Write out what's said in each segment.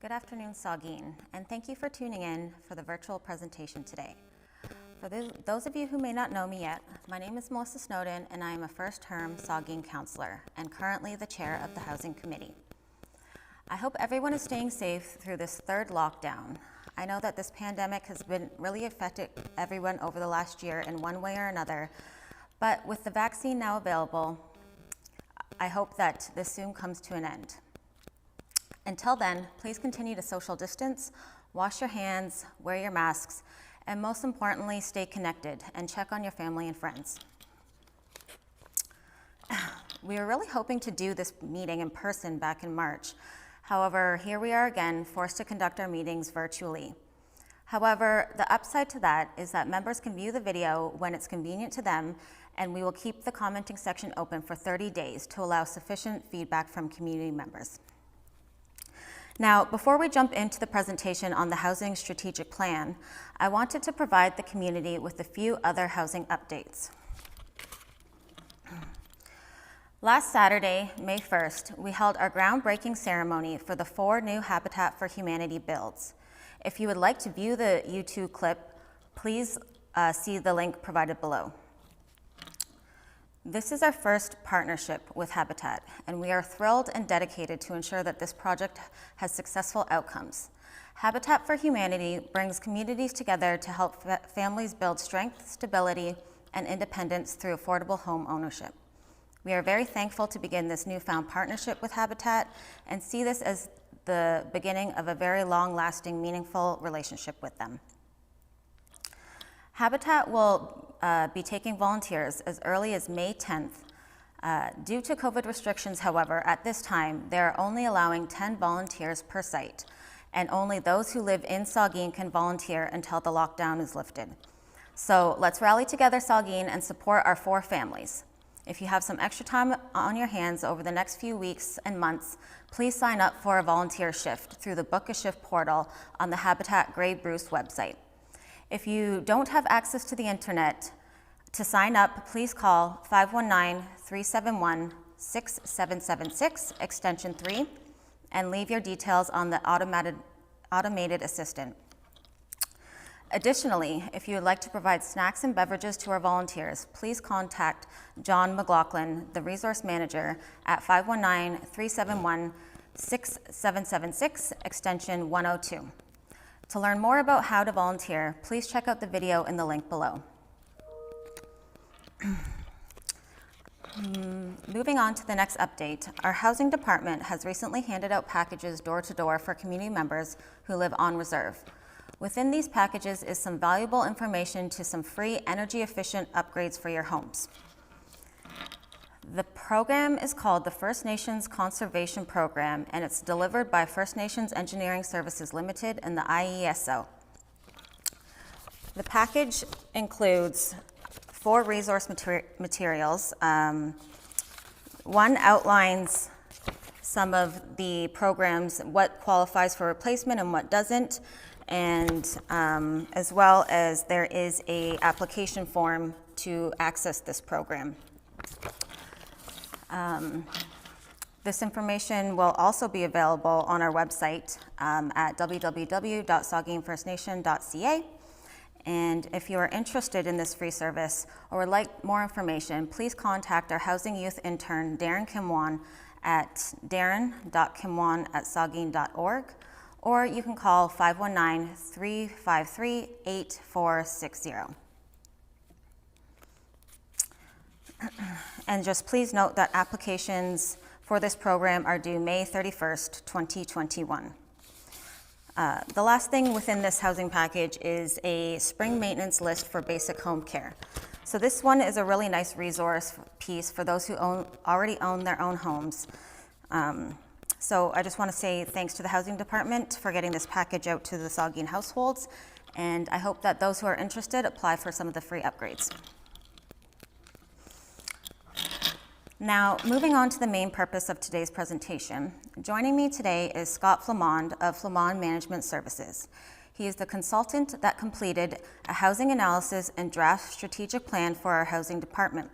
Good afternoon, Saugeen, and thank you for tuning in for the virtual presentation today. For those of you who may not know me yet, my name is Melissa Snowden, and I am a first-term Saugeen councillor and currently the chair of the Housing Committee. I hope everyone is staying safe through this third lockdown. I know that this pandemic has been really affected everyone over the last year in one way or another, but with the vaccine now available, I hope that this soon comes to an end. Until then, please continue to social distance, wash your hands, wear your masks, and most importantly, stay connected and check on your family and friends. We were really hoping to do this meeting in person back in March. However, here we are again, forced to conduct our meetings virtually. However, the upside to that is that members can view the video when it's convenient to them, and we will keep the commenting section open for 30 days to allow sufficient feedback from community members. Now, before we jump into the presentation on the Housing Strategic Plan, I wanted to provide the community with a few other housing updates. Last Saturday, May 1st, we held our groundbreaking ceremony for the 4 new Habitat for Humanity builds. If you would like to view the YouTube clip, please see the link provided below. This is our first partnership with Habitat, and we are thrilled and dedicated to ensure that this project has successful outcomes. Habitat for Humanity brings communities together to help families build strength, stability, and independence through affordable home ownership. We are very thankful to begin this newfound partnership with Habitat and see this as the beginning of a very long-lasting, meaningful relationship with them. Habitat will be taking volunteers as early as May 10th. Due to COVID restrictions, however, at this time, they are only allowing 10 volunteers per site, and only those who live in Saugeen can volunteer until the lockdown is lifted. So let's rally together, Saugeen, and support our 4 families. If you have some extra time on your hands over the next few weeks and months, please sign up for a volunteer shift through the Book a Shift portal on the Habitat Grey Bruce website. If you don't have access to the internet, to sign up, please call 519-371-6776, extension 3, and leave your details on the automated assistant. Additionally, if you would like to provide snacks and beverages to our volunteers, please contact John McLaughlin, the resource manager, at 519-371-6776, extension 102. To learn more about how to volunteer, please check out the video in the link below. Moving on to the next update, our housing department has recently handed out packages door to door for community members who live on reserve. Within these packages is some valuable information to some free energy efficient upgrades for your homes. The program is called the First Nations Conservation Program, and it's delivered by First Nations Engineering Services Limited and the IESO. The package includes 4 resource materials. One outlines some of the programs, what qualifies for replacement and what doesn't, and as well as there is a application form to access this program. This information will also be available on our website at www.saugeenfirstnation.ca. And if you are interested in this free service or would like more information, please contact our housing youth intern, Darren Kimwan, at darren.kimwan@saugeen.org, or you can call 519-353-8460. And just please note that applications for this program are due May 31st, 2021. The last thing within this housing package is a spring maintenance list for basic home care. So this one is a really nice resource piece for those who already own their own homes. So I just want to say thanks to the housing department for getting this package out to the Saugeen households, and I hope that those who are interested apply for some of the free upgrades. Now, moving on to the main purpose of today's presentation. Joining me today is Scott Flamond of Flamond Management Services. He is the consultant that completed a housing analysis and draft strategic plan for our housing department.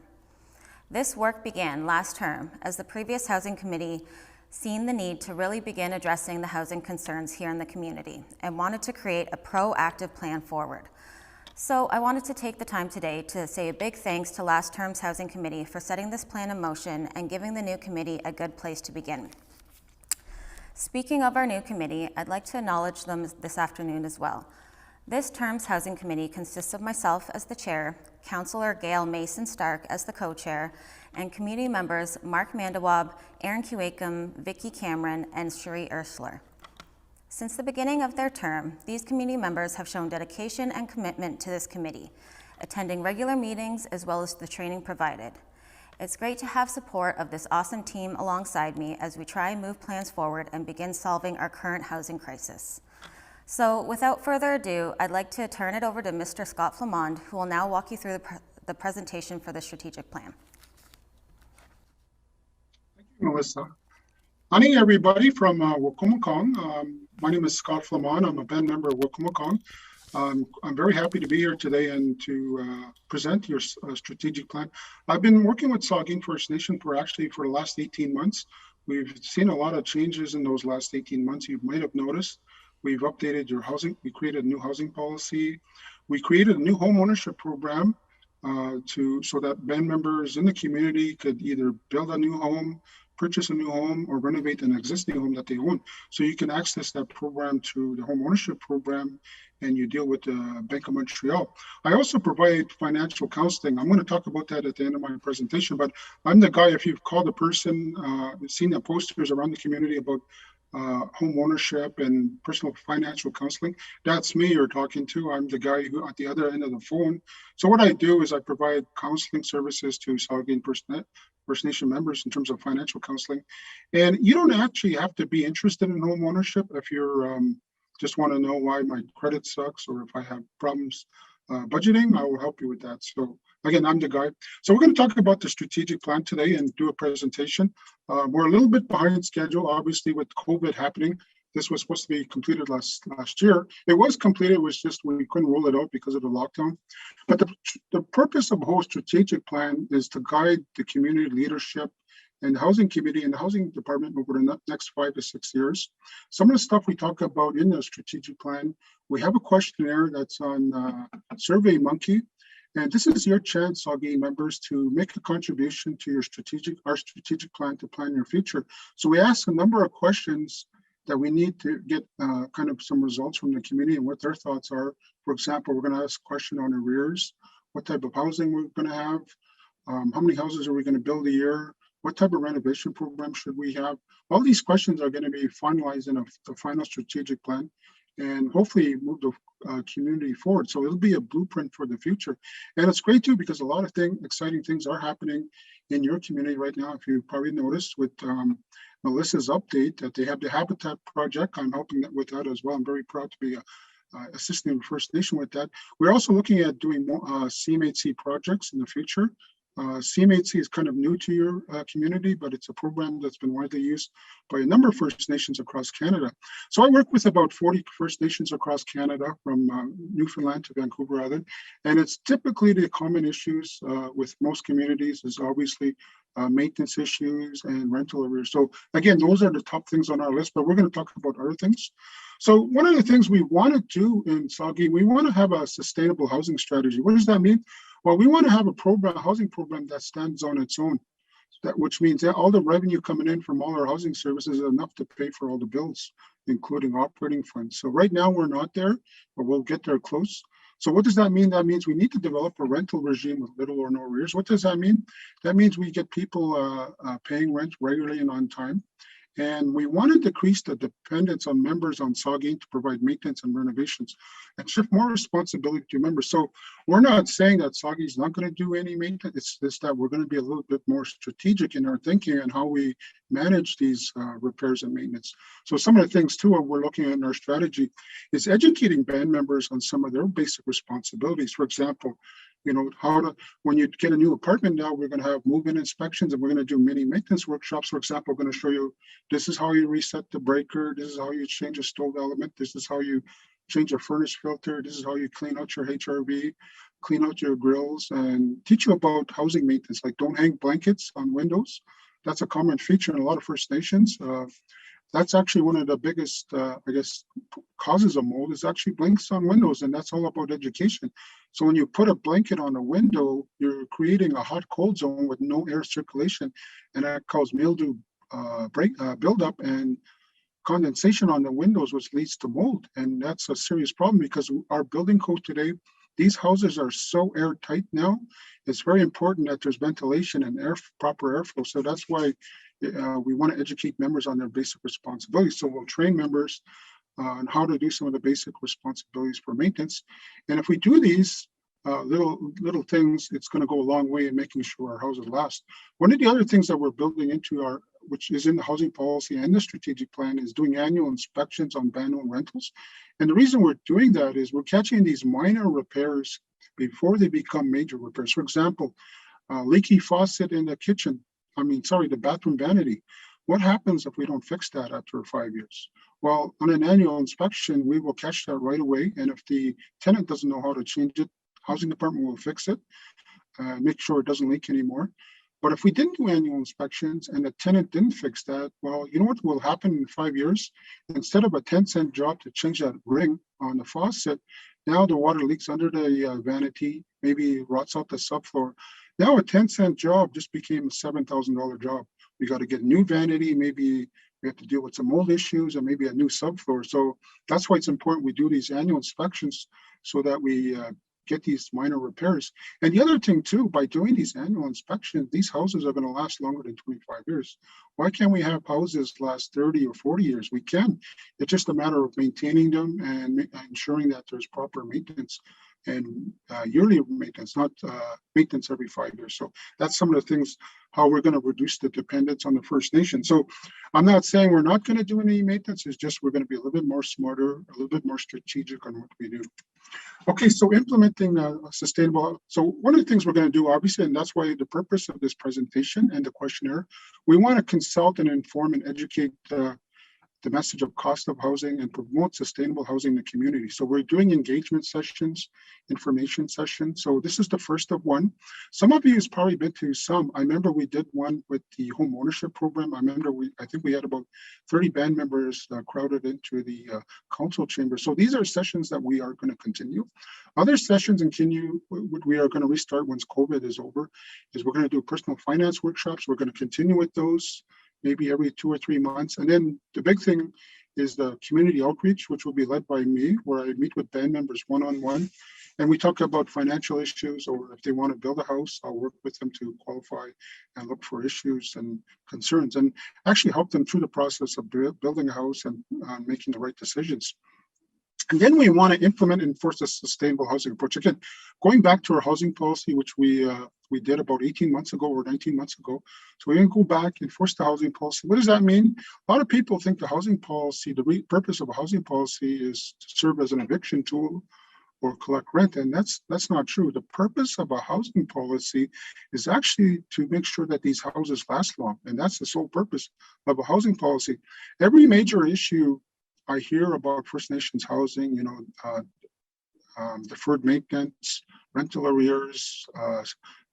This work began last term as the previous housing committee seen the need to really begin addressing the housing concerns here in the community and wanted to create a proactive plan forward. So I wanted to take the time today to say a big thanks to last term's Housing Committee for setting this plan in motion and giving the new committee a good place to begin. Speaking of our new committee, I'd like to acknowledge them this afternoon as well. This term's Housing Committee consists of myself as the chair, Councillor Gail Mason-Stark as the co-chair, and community members Mark Mandawab, Aaron Kuwakum, Vicky Cameron, and Cherie Ursler. Since the beginning of their term, these community members have shown dedication and commitment to this committee, attending regular meetings as well as the training provided. It's great to have support of this awesome team alongside me as we try and move plans forward and begin solving our current housing crisis. So without further ado, I'd like to turn it over to Mr. Scott Flamond, who will now walk you through the presentation for the strategic plan. Thank you, Melissa. Morning, everybody from Wikwemekong. My name is Scott Flamond. I'm a band member of Wikwemekong. I'm very happy to be here today and to present your strategic plan. I've been working with Saugeen First Nation for the last 18 months. We've seen a lot of changes in those last 18 months. You might have noticed we've updated your housing. We created a new housing policy. We created a new home ownership program so that band members in the community could either build a new home, purchase a new home, or renovate an existing home that they own. So you can access that program through the home ownership program, and you deal with the Bank of Montreal. I also provide financial counseling. I'm going to talk about that at the end of my presentation, but I'm the guy, if you've called a person, seen the posters around the community about home ownership and personal financial counseling, that's me you're talking to. I'm the guy who at the other end of the phone. So what I do is I provide counseling services to Saugeen First Nation members in terms of financial counseling. And you don't actually have to be interested in home ownership if you're just want to know why my credit sucks or if I have problems budgeting. I will help you with that. So again, I'm the guy. So we're going to talk about the strategic plan today and do a presentation. We're a little bit behind schedule, obviously, with COVID happening. This was supposed to be completed last year. It was completed, it was just we couldn't roll it out because of the lockdown. But the purpose of the whole strategic plan is to guide the community leadership and the housing committee and the housing department over the next 5 to 6 years. Some of the stuff we talk about in the strategic plan, we have a questionnaire that's on SurveyMonkey. And this is your chance, Saugeen members, to make a contribution to our strategic plan to plan your future. So we ask a number of questions that we need to get kind of some results from the community and what their thoughts are. For example, we're going to ask a question on arrears, what type of housing we're going to have, how many houses are we going to build a year, what type of renovation program should we have? All these questions are going to be finalized in the final strategic plan and hopefully move the community forward. So it'll be a blueprint for the future. And it's great too, because a lot of exciting things are happening in your community right now. If you probably noticed with Melissa's update that they have the Habitat Project. I'm helping with that as well. I'm very proud to be assisting First Nation with that. We're also looking at doing more CMHC projects in the future. CMHC is kind of new to your community, but it's a program that's been widely used by a number of First Nations across Canada. So I work with about 40 First Nations across Canada, from Newfoundland to Vancouver Island, and it's typically the common issues with most communities is obviously maintenance issues and rental arrears. So again, those are the top things on our list, but we're going to talk about other things. So one of the things we want to do in Saugeen, we want to have a sustainable housing strategy. What does that mean? Well, we want to have a housing program that stands on its own, which means that all the revenue coming in from all our housing services is enough to pay for all the bills, including operating funds. So right now we're not there, but we'll get there close. So what does that mean? That means we need to develop a rental regime with little or no arrears. What does that mean? That means we get people paying rent regularly and on time. And we want to decrease the dependence on members on Saugeen to provide maintenance and renovations and shift more responsibility to members. So we're not saying that Saugeen is not going to do any maintenance. It's just that we're going to be a little bit more strategic in our thinking and how we manage these repairs and maintenance. So some of the things too we're looking at in our strategy is educating band members on some of their basic responsibilities. For example, you know, when you get a new apartment now, we're going to have move-in inspections and we're going to do mini maintenance workshops. For example, we're going to show you, this is how you reset the breaker. This is how you change a stove element. This is how you change a furnace filter. This is how you clean out your HRV, clean out your grills, and teach you about housing maintenance. Like, don't hang blankets on windows. That's a common feature in a lot of First Nations. That's actually one of the biggest, I guess, causes of mold is actually blanks on windows, and that's all about education. So when you put a blanket on a window, you're creating a hot cold zone with no air circulation, and that causes mildew buildup and condensation on the windows, which leads to mold. And that's a serious problem because our building code today, these houses are so airtight now. It's very important that there's ventilation and proper airflow. So that's why we want to educate members on their basic responsibilities. So we'll train members on how to do some of the basic responsibilities for maintenance. And if we do these little things, it's going to go a long way in making sure our houses last. One of the other things that we're building into which is in the housing policy and the strategic plan, is doing annual inspections on band-owned rentals. And the reason we're doing that is we're catching these minor repairs before they become major repairs. For example, leaky faucet in the kitchen. The bathroom vanity. What happens if we don't fix that after 5 years? Well, on an annual inspection, we will catch that right away. And if the tenant doesn't know how to change it, housing department will fix it, make sure it doesn't leak anymore. But if we didn't do annual inspections and the tenant didn't fix that, well, you know what will happen in 5 years? Instead of a 10-cent job to change that ring on the faucet, now the water leaks under the vanity, maybe rots out the subfloor. Now a 10-cent job just became a $7,000 job. We got to get a new vanity, maybe we have to deal with some mold issues and maybe a new subfloor. So that's why it's important we do these annual inspections so that we get these minor repairs. And the other thing too, by doing these annual inspections, these houses are going to last longer than 25 years. Why can't we have houses last 30 or 40 years? We can. It's just a matter of maintaining them and ensuring that there's proper maintenance and yearly maintenance, not maintenance every 5 years. So that's some of the things, how we're going to reduce the dependence on the First Nation. So I'm not saying we're not going to do any maintenance, it's just we're going to be a little bit more smarter, a little bit more strategic on what we do. Okay, so implementing sustainable. So one of the things we're going to do, obviously, and that's why the purpose of this presentation and the questionnaire, we want to consult and inform and educate the message of cost of housing and promote sustainable housing in the community. So we're doing engagement sessions, information sessions. So this is the first of one. Some of you has probably been to some. I remember we did one with the home ownership program. I think we had about 30 band members crowded into the council chamber. So these are sessions that we are going to continue. Other sessions we are going to restart once COVID is over, is we're going to do personal finance workshops. We're going to continue with those maybe every 2 or 3 months. And then the big thing is the community outreach, which will be led by me, where I meet with band members one-on-one. And we talk about financial issues, or if they want to build a house, I'll work with them to qualify and look for issues and concerns and actually help them through the process of building a house and making the right decisions. And then we want to implement and enforce a sustainable housing approach. Again, going back to our housing policy, which we did about 18 months ago or 19 months ago. So we're going to go back and enforce the housing policy. What does that mean? A lot of people think the housing policy, the purpose of a housing policy is to serve as an eviction tool or collect rent. And that's not true. The purpose of a housing policy is actually to make sure that these houses last long. And that's the sole purpose of a housing policy. Every major issue I hear about First Nations housing, deferred maintenance, rental arrears,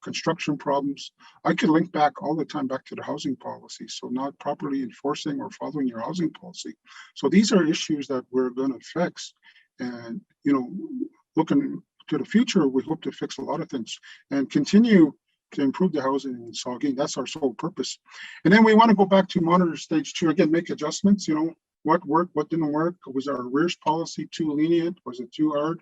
construction problems, I could link back all the time back to the housing policy. So not properly enforcing or following your housing policy. So these are issues that we're going to fix. And, looking to the future, we hope to fix a lot of things and continue to improve the housing in Saugeen. That's our sole purpose. And then we want to go back to monitor stage 2, again, make adjustments, what worked, what didn't work. Was our arrears policy too lenient? Was it too hard?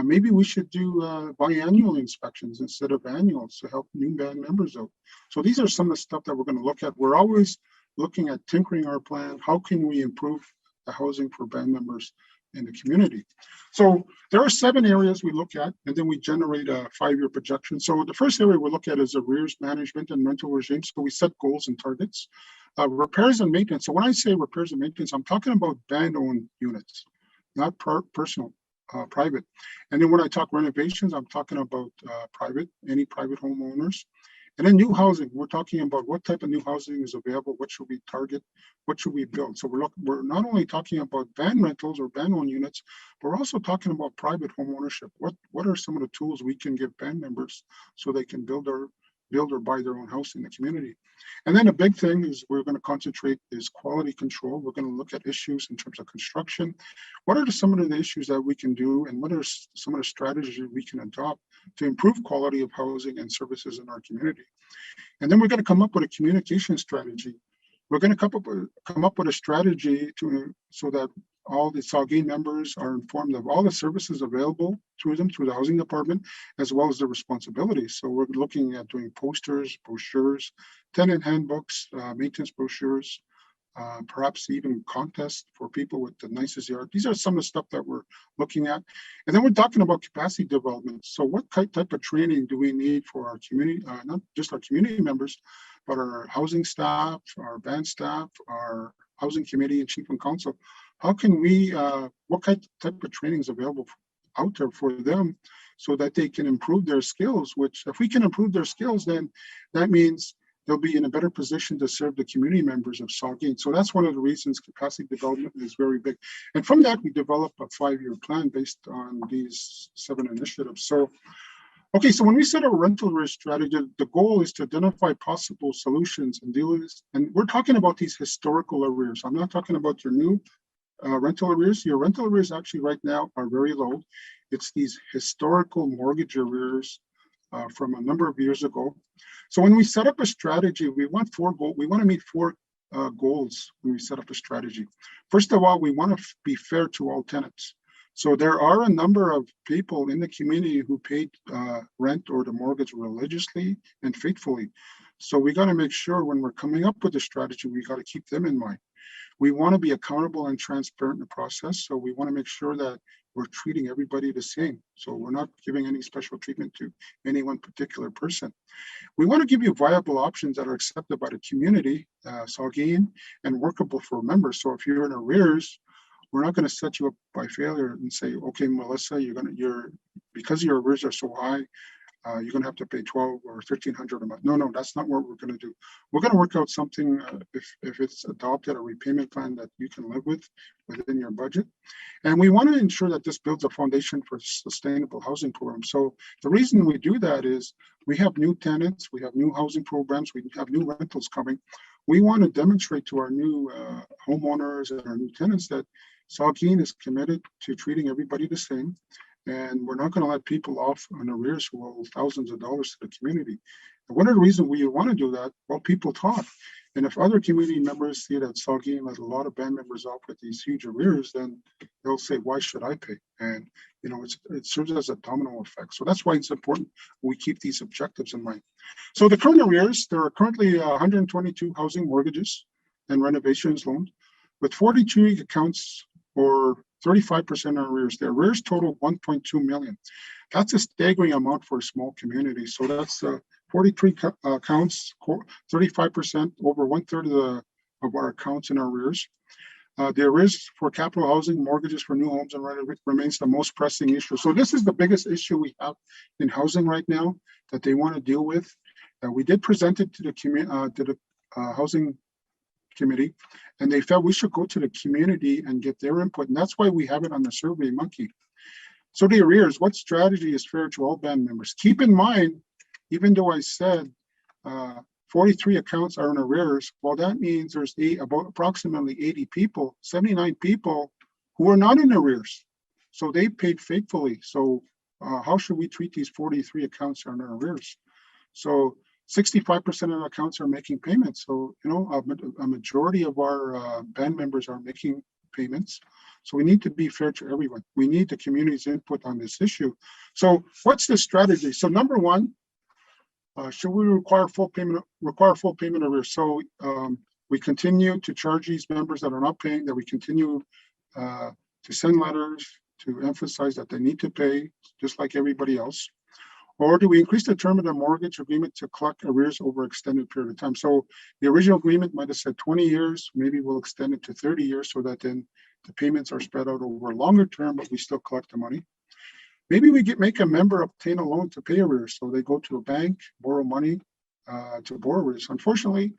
Maybe we should do biannual inspections instead of annuals to help new band members out. So these are some of the stuff that we're going to look at. We're always looking at tinkering our plan. How can we improve the housing for band members in the community? So there are 7 areas we look at, and then we generate a 5-year projection. So the first area we look at is arrears management and rental regime. So we set goals and targets. Repairs and maintenance. So when I say repairs and maintenance, I'm talking about band-owned units, not personal. Private. And then when I talk renovations, I'm talking about any private homeowners. And then new housing, we're talking about what type of new housing is available, what should we target, what should we build. So we're not only talking about band rentals or band-owned units, but we're also talking about private home ownership. What are some of the tools we can give band members so they can build build or buy their own house in the community. And then a big thing is we're going to concentrate is quality control. We're going to look at issues in terms of construction. What are some of the issues that we can do, and what are some of the strategies we can adopt to improve quality of housing and services in our community? And then we're going to come up with a communication strategy. We're going to come up with a strategy so that all the Saugeen members are informed of all the services available through them, through the housing department, as well as their responsibilities. So we're looking at doing posters, brochures, tenant handbooks, maintenance brochures, perhaps even contests for people with the nicest yard. These are some of the stuff that we're looking at. And then we're talking about capacity development. So what type of training do we need for our community, not just our community members, but our housing staff, our band staff, our housing committee and chief and council? How can we, what type of training is available out there for them so that they can improve their skills, which if we can improve their skills, then that means they'll be in a better position to serve the community members of Saugeen. So that's one of the reasons capacity development is very big. And from that, we develop a 5-year plan based on these 7 initiatives. So, okay, so when we set a rental arrears strategy, the goal is to identify possible solutions and deal with this. And we're talking about these historical arrears. I'm not talking about your new rental arrears. Your rental arrears actually right now are very low. It's these historical mortgage arrears from a number of years ago. So when we set up a strategy, we want we want to meet 4 goals when we set up a strategy. First of all, we want to be fair to all tenants. So there are a number of people in the community who paid rent or the mortgage religiously and faithfully. So we got to make sure when we're coming up with a strategy, we got to keep them in mind. We want to be accountable and transparent in the process. So we want to make sure that we're treating everybody the same. So we're not giving any special treatment to any one particular person. We want to give you viable options that are accepted by the community, Saugeen, and workable for members. So if you're in arrears, we're not going to set you up by failure and say, okay, Melissa, because your arrears are so high, you're going to have to pay $1,200 or $1,300 a month. No, that's not what we're going to do. We're going to work out something, if it's adopted, a repayment plan that you can live with within your budget. And we want to ensure that this builds a foundation for sustainable housing programs. So the reason we do that is we have new tenants, we have new housing programs, we have new rentals coming. We want to demonstrate to our new homeowners and our new tenants that Saugeen is committed to treating everybody the same. And we're not going to let people off on arrears who owe thousands of dollars to the community. And one of the reasons we want to do that, well, people talk. And if other community members see that Saugeen let a lot of band members off with these huge arrears, then they'll say, why should I pay? And, it serves as a domino effect. So that's why it's important we keep these objectives in mind. So the current arrears, there are currently 122 housing mortgages and renovations loans with 42 accounts or 35% arrears. The arrears total 1.2 million. That's a staggering amount for a small community. So that's 43 accounts, 35%, over 1/3 of our accounts in arrears. The arrears for capital housing mortgages for new homes and remains the most pressing issue. So this is the biggest issue we have in housing right now that they want to deal with. We did present it to the housing committee, and they felt we should go to the community and get their input. And that's why we have it on the Survey Monkey. So the arrears, what strategy is fair to all band members? Keep in mind, even though I said 43 accounts are in arrears, well, that means there's about approximately 80 people, 79 people who are not in arrears. So they paid faithfully. So how should we treat these 43 accounts that are in arrears? So 65% of the accounts are making payments. So, a majority of our band members are making payments. So we need to be fair to everyone. We need the community's input on this issue. So what's the strategy? So number one, should we require full payment arrears? So we continue to charge these members that are not paying, that we continue to send letters to emphasize that they need to pay just like everybody else. Or do we increase the term of the mortgage agreement to collect arrears over an extended period of time? So the original agreement might have said 20 years, maybe we'll extend it to 30 years so that then the payments are spread out over a longer term, but we still collect the money. Maybe we make a member obtain a loan to pay arrears. So they go to a bank, borrow money to borrow arrears. Unfortunately,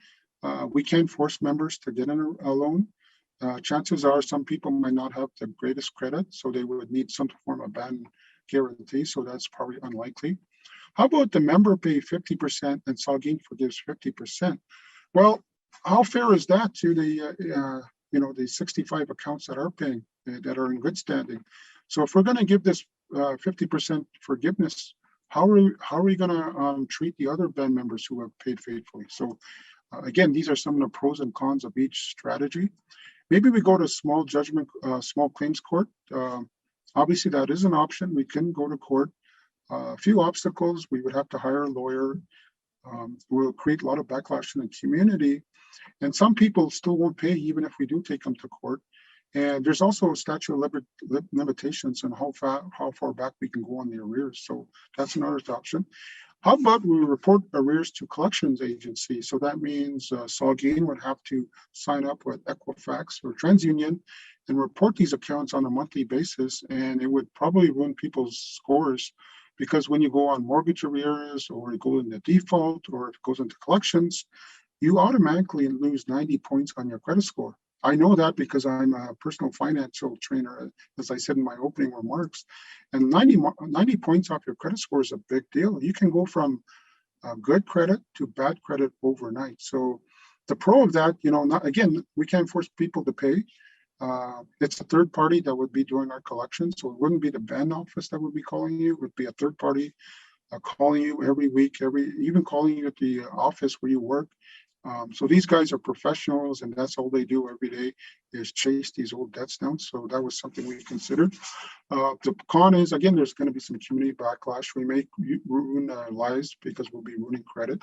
we can't force members to get a loan. Chances are some people might not have the greatest credit, so they would need some form of band guarantee. So that's probably unlikely. How about the member pay 50% and Saugeen forgives 50%? Well, how fair is that to the 65 accounts that are paying, that are in good standing? So if we're going to give this 50% forgiveness, how are we going to treat the other band members who have paid faithfully? So again, these are some of the pros and cons of each strategy. Maybe we go to small claims court. Obviously, that is an option. We can go to court. A few obstacles: we would have to hire a lawyer. Will create a lot of backlash in the community, and some people still won't pay even if we do take them to court. And there's also a statute of limitations on how far back we can go on the arrears. So that's another option. How about we report arrears to collections agency? So that means Saugeen would have to sign up with Equifax or TransUnion and report these accounts on a monthly basis, and it would probably ruin people's scores, because when you go on mortgage arrears, or you go into default, or if it goes into collections, you automatically lose 90 points on your credit score. I know that because I'm a personal financial trainer, as I said in my opening remarks, and 90 points off your credit score is a big deal. You can go from good credit to bad credit overnight. So the pro of that, again, we can't force people to pay. It's a third party that would be doing our collections. So it wouldn't be the band office that would be calling you. It would be a third party calling you every week, even calling you at the office where you work. So these guys are professionals, and that's all they do every day is chase these old debts down. So that was something we considered. The con is, again, there's going to be some community backlash. We may ruin our lives because we'll be ruining credit.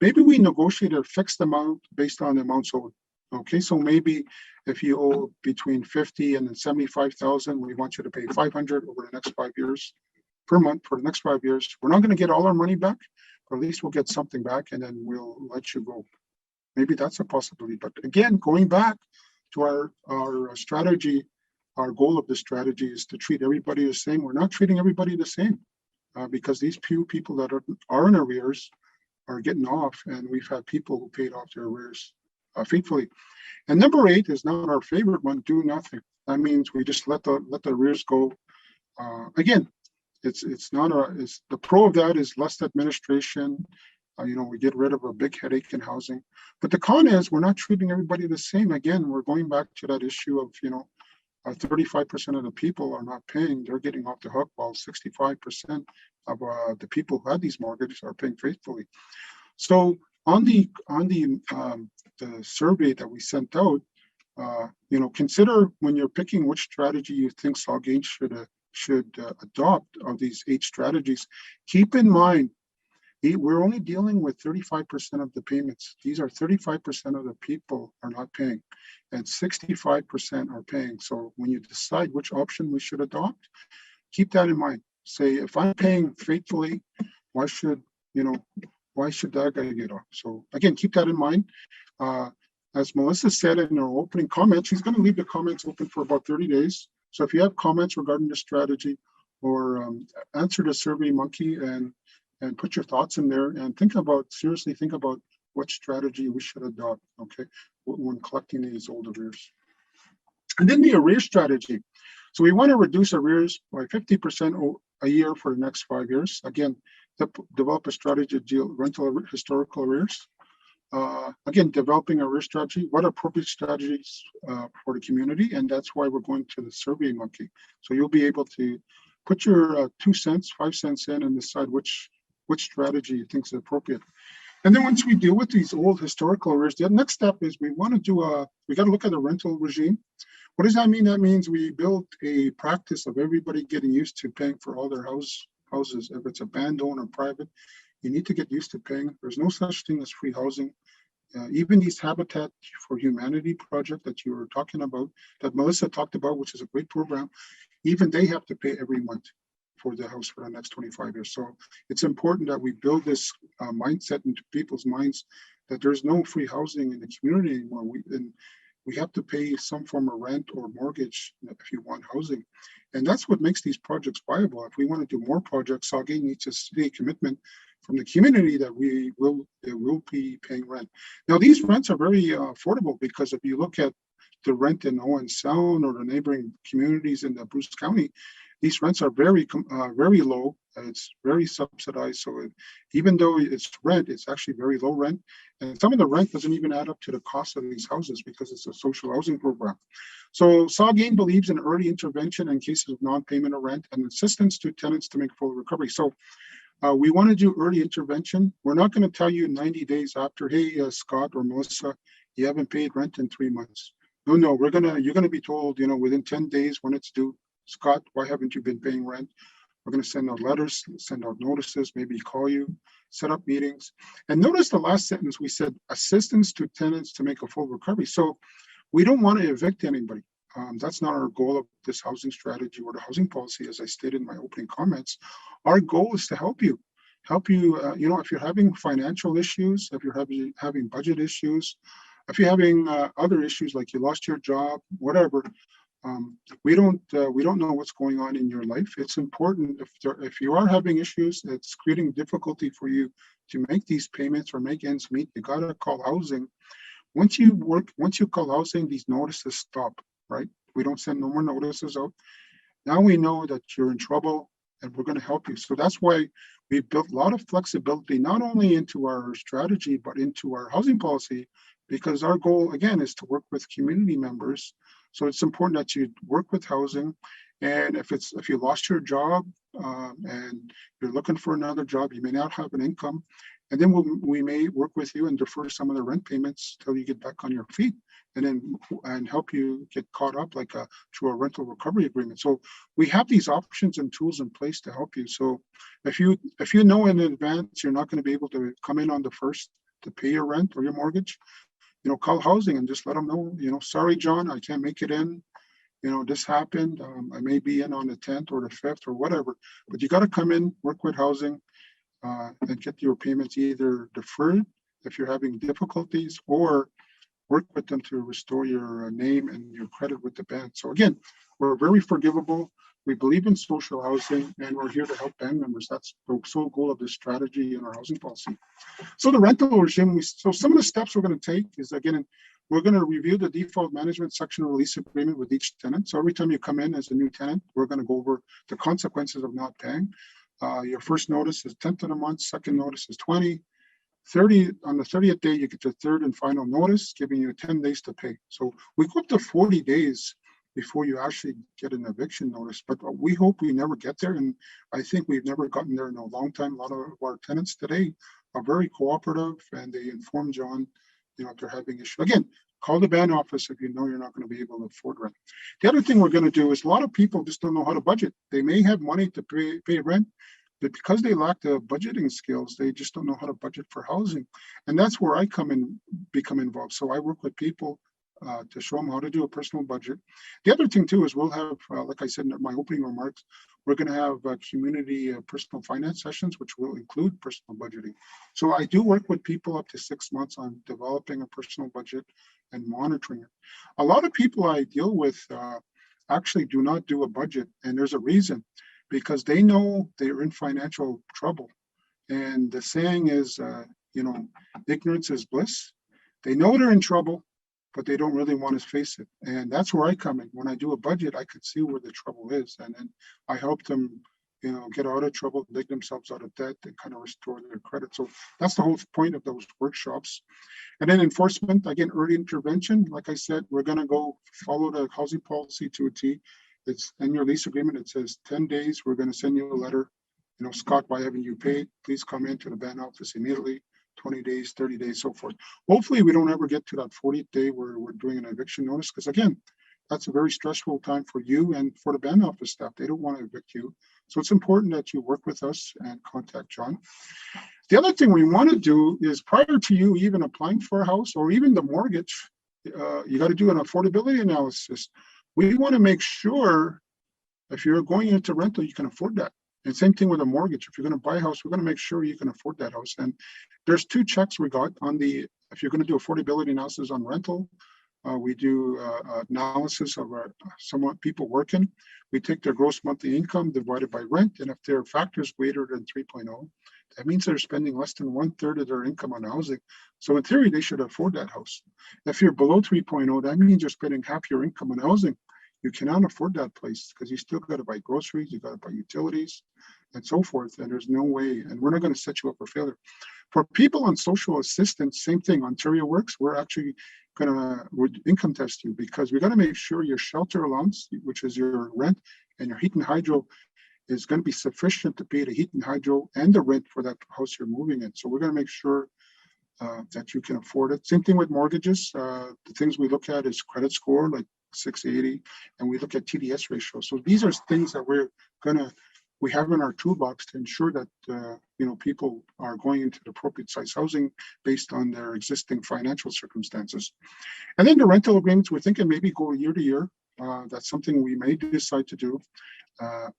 Maybe we negotiate a fixed amount based on the amounts owed. Okay, so maybe if you owe between 50 and 75,000, we want you to pay 500 over the next 5 years per month for the next 5 years. We're not going to get all our money back, but at least we'll get something back, and then we'll let you go. Maybe that's a possibility. But again, going back to our strategy, our goal of the strategy is to treat everybody the same. We're not treating everybody the same because these few people that are in arrears are getting off, and we've had people who paid off their arrears faithfully. And number 8 is not our favorite one: do nothing. That means we just let the arrears go. Again, it's the pro of that is less administration. We get rid of a big headache in housing. But the con is we're not treating everybody the same. Again, we're going back to that issue of 35% of the people are not paying. They're getting off the hook, while 65% of the people who had these mortgages are paying faithfully. So on the survey that we sent out, consider when you're picking which strategy you think Saugeen should adopt of these 8 strategies. Keep in mind, we're only dealing with 35% of the payments. These are 35% of the people are not paying, and 65% are paying. So when you decide which option we should adopt, keep that in mind. Say, if I'm paying faithfully, why should that guy get off? So again, keep that in mind. As Melissa said in her opening comments, she's going to leave the comments open for about 30 days. So if you have comments regarding the strategy, or answer the Survey Monkey and put your thoughts in there, and seriously think about what strategy we should adopt, okay, when collecting these old arrears. And then the arrears strategy. So we want to reduce arrears by 50% a year for the next 5 years. Again, develop a strategy to deal with rental historical arrears. Again, developing a risk strategy, what appropriate strategies for the community, and that's why we're going to the Survey Monkey. So you'll be able to put your 2 cents, 5 cents in and decide which strategy you think is appropriate. And then once we deal with these old historical arrears, the next step is we got to look at the rental regime. What does that mean? That means we build a practice of everybody getting used to paying for all their houses. If it's a band owned or private, you need to get used to paying. There's no such thing as free housing. Even these Habitat for Humanity project that you were talking about, that Melissa talked about, which is a great program, even they have to pay every month for the house for the next 25 years. So it's important that we build this mindset into people's minds that there's no free housing in the community anymore. We have to pay some form of rent or mortgage if you want housing. And that's what makes these projects viable. If we want to do more projects, Saugeen needs a steady commitment from the community that we will be paying rent. Now, these rents are very affordable, because if you look at the rent in Owen Sound or the neighboring communities in the Bruce County, these rents are very low. It's very subsidized. So even though it's rent, it's actually very low rent. And some of the rent doesn't even add up to the cost of these houses because it's a social housing program. So Saugeen believes in early intervention in cases of non-payment of rent and assistance to tenants to make full recovery. So we want to do early intervention. We're not going to tell you 90 days after, hey, Scott or Melissa, you haven't paid rent in 3 months. No, you're gonna be told, within 10 days when it's due, Scott, why haven't you been paying rent? We're going to send out letters, send out notices, maybe call you, set up meetings. And notice the last sentence, we said assistance to tenants to make a full recovery. So we don't want to evict anybody. That's not our goal of this housing strategy or the housing policy, as I stated in my opening comments. Our goal is to help you. If you're having financial issues, if you're having budget issues, if you're having other issues like you lost your job, whatever, we don't know what's going on in your life. It's important if you are having issues that's creating difficulty for you to make these payments or make ends meet, you gotta call housing. Once you call housing, these notices stop, right? We don't send no more notices out. Now we know that you're in trouble and we're going to help you. So that's why we built a lot of flexibility, not only into our strategy, but into our housing policy, because our goal, again, is to work with community members. So it's important that you work with housing. And if you lost your job and you're looking for another job, you may not have an income. And then we may work with you and defer some of the rent payments till you get back on your feet, and help you get caught up through a rental recovery agreement. So we have these options and tools in place to help you. So if you know in advance you're not going to be able to come in on the first to pay your rent or your mortgage, call housing and just let them know, sorry, John, I can't make it in. This happened. I may be in on the 10th or the 5th or whatever, but you got to come in, work with housing, and get your payments either deferred if you're having difficulties, or work with them to restore your name and your credit with the bank. So again, we're very forgivable. We believe in social housing, and we're here to help band members. That's the sole goal of this strategy in our housing policy. So the rental regime, so some of the steps we're going to take is, again, we're going to review the default management section of the lease agreement with each tenant. So every time you come in as a new tenant, we're going to go over the consequences of not paying. Your first notice is 10th of the month, second notice is 20. 30 on the 30th day, you get your third and final notice, giving you 10 days to pay. So we go up to 40 days before you actually get an eviction notice. But we hope we never get there. And I think we've never gotten there in a long time. A lot of our tenants today are very cooperative, and they inform John, if they're having issues. Again, call the band office if you know you're not going to be able to afford rent. The other thing we're going to do is a lot of people just don't know how to budget. They may have money to pay rent, but because they lack the budgeting skills, they just don't know how to budget for housing. And that's where I become involved. So I work with people to show them how to do a personal budget. The other thing too is we'll have, like I said in my opening remarks, we're going to have community personal finance sessions, which will include personal budgeting. So I do work with people up to 6 months on developing a personal budget and monitoring it. A lot of people I deal with actually do not do a budget, and there's a reason. Because they know they're in financial trouble. And the saying is, ignorance is bliss. They know they're in trouble, but they don't really want to face it. And that's where I come in. When I do a budget, I could see where the trouble is. And then I help them, get out of trouble, dig themselves out of debt, and kind of restore their credit. So that's the whole point of those workshops. And then enforcement, again, early intervention. Like I said, we're going to go follow the housing policy to a T. It's in your lease agreement. It says 10 days. We're going to send you a letter. Scott, why haven't you paid? Please come into the band office immediately. 20 days, 30 days, so forth. Hopefully, we don't ever get to that 40th day where we're doing an eviction notice, because again, that's a very stressful time for you and for the band office staff. They don't want to evict you. So it's important that you work with us and contact John. The other thing we want to do is, prior to you even applying for a house or even the mortgage, you got to do an affordability analysis. We want to make sure if you're going into rental, you can afford that. And same thing with a mortgage. If you're going to buy a house, we're going to make sure you can afford that house. And there's 2 checks we got on if you're going to do affordability analysis on rental, we do analysis of somewhat people working. We take their gross monthly income divided by rent. And if their factor is greater than 3.0, that means they're spending less than 1/3 of their income on housing. So in theory, they should afford that house. If you're below 3.0, that means you're spending half your income on housing. you cannot afford that place because you still got to buy groceries, you got to buy utilities, and so forth. And there's no way, and we're not going to set you up for failure. For people on social assistance, same thing. Ontario Works, we're actually would income test you because we got to make sure your shelter allowance, which is your rent, and your heat and hydro is going to be sufficient to pay the heat and hydro and the rent for that house you're moving in. So we're going to make sure that you can afford it. Same thing with mortgages. The things we look at is credit score, like 680, and we look at TDS ratio. So these are things that we have in our toolbox to ensure that people are going into the appropriate size housing based on their existing financial circumstances. And then the rental agreements, we're thinking maybe go year to year. That's something we may decide to do.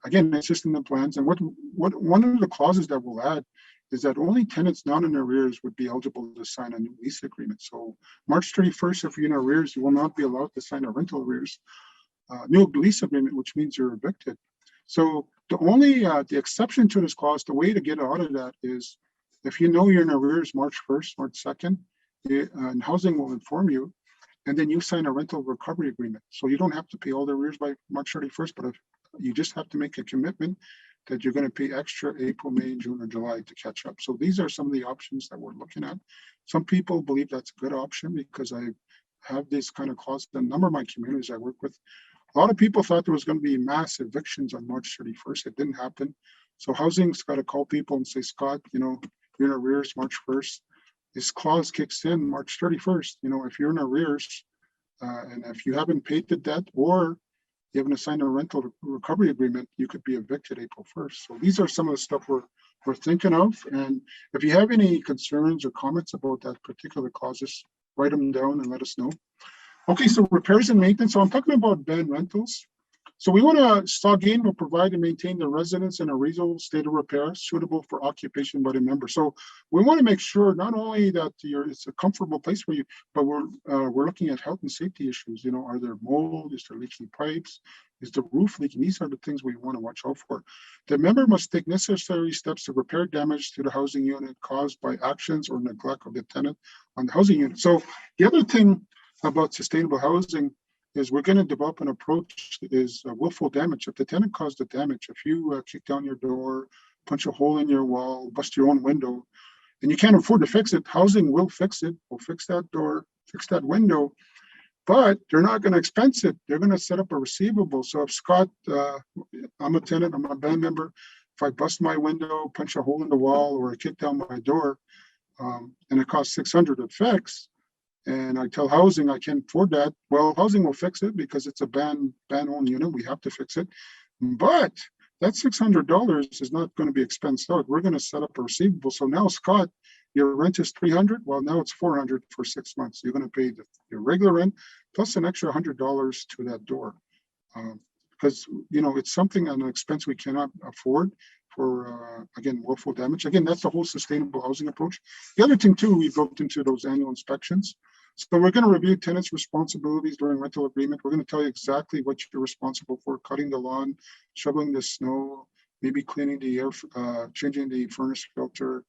Again, it's just in the plans. And what one of the clauses that we'll add is that only tenants not in arrears would be eligible to sign a new lease agreement. So March 31st, if you're in arrears, you will not be allowed to sign a rental arrears new lease agreement, which means you're evicted. So the exception to this clause, the way to get out of that is if you know you're in arrears March 1st, March 2nd, and housing will inform you, and then you sign a rental recovery agreement. So you don't have to pay all the arrears by March 31st, but if you just have to make a commitment that you're going to pay extra April, May, June, or July to catch up. So these are some of the options that we're looking at. Some people believe that's a good option because I have this kind of clause in a number of my communities I work with. A lot of people thought there was going to be mass evictions on March 31st. It didn't happen. So housing's got to call people and say, Scott, you're in arrears March 1st. This clause kicks in March 31st. If you're in arrears and if you haven't paid the debt or you haven't signed a rental recovery agreement, you could be evicted April 1st. So these are some of the stuff we're thinking of. And if you have any concerns or comments about that particular clauses, write them down and let us know. Okay, so repairs and maintenance. So I'm talking about band rentals. So we want to, Saugeen will provide and maintain the residence in a reasonable state of repair suitable for occupation by the member. So we want to make sure not only that it's a comfortable place for you, but we're looking at health and safety issues. Are there mold? Is there leaking pipes? Is the roof leaking? These are the things we want to watch out for. The member must take necessary steps to repair damage to the housing unit caused by actions or neglect of the tenant on the housing unit. So the other thing about sustainable housing is we're going to develop an approach that is willful damage. If the tenant caused the damage, if you kick down your door, punch a hole in your wall, bust your own window, and you can't afford to fix it, housing will fix it. Will fix that door, fix that window, but they're not going to expense it. They're going to set up a receivable. So if Scott, I'm a tenant, I'm a band member, if I bust my window, punch a hole in the wall, or I kick down my door, and it costs $600 to fix, and I tell housing I can't afford that, well, housing will fix it because it's a ban-owned unit. We have to fix it. But that $600 is not going to be expensed out. We're going to set up a receivable. So now, Scott, your rent is $300. Well, now it's $400 for 6 months. You're going to pay your regular rent plus an extra $100 to that door. Because, it's something, an expense we cannot afford for, again, willful damage. Again, that's the whole sustainable housing approach. The other thing, too, we built into those annual inspections. So we're going to review tenants' responsibilities during rental agreement. We're going to tell you exactly what you're responsible for: cutting the lawn, shoveling the snow, maybe cleaning the air, changing the furnace filter,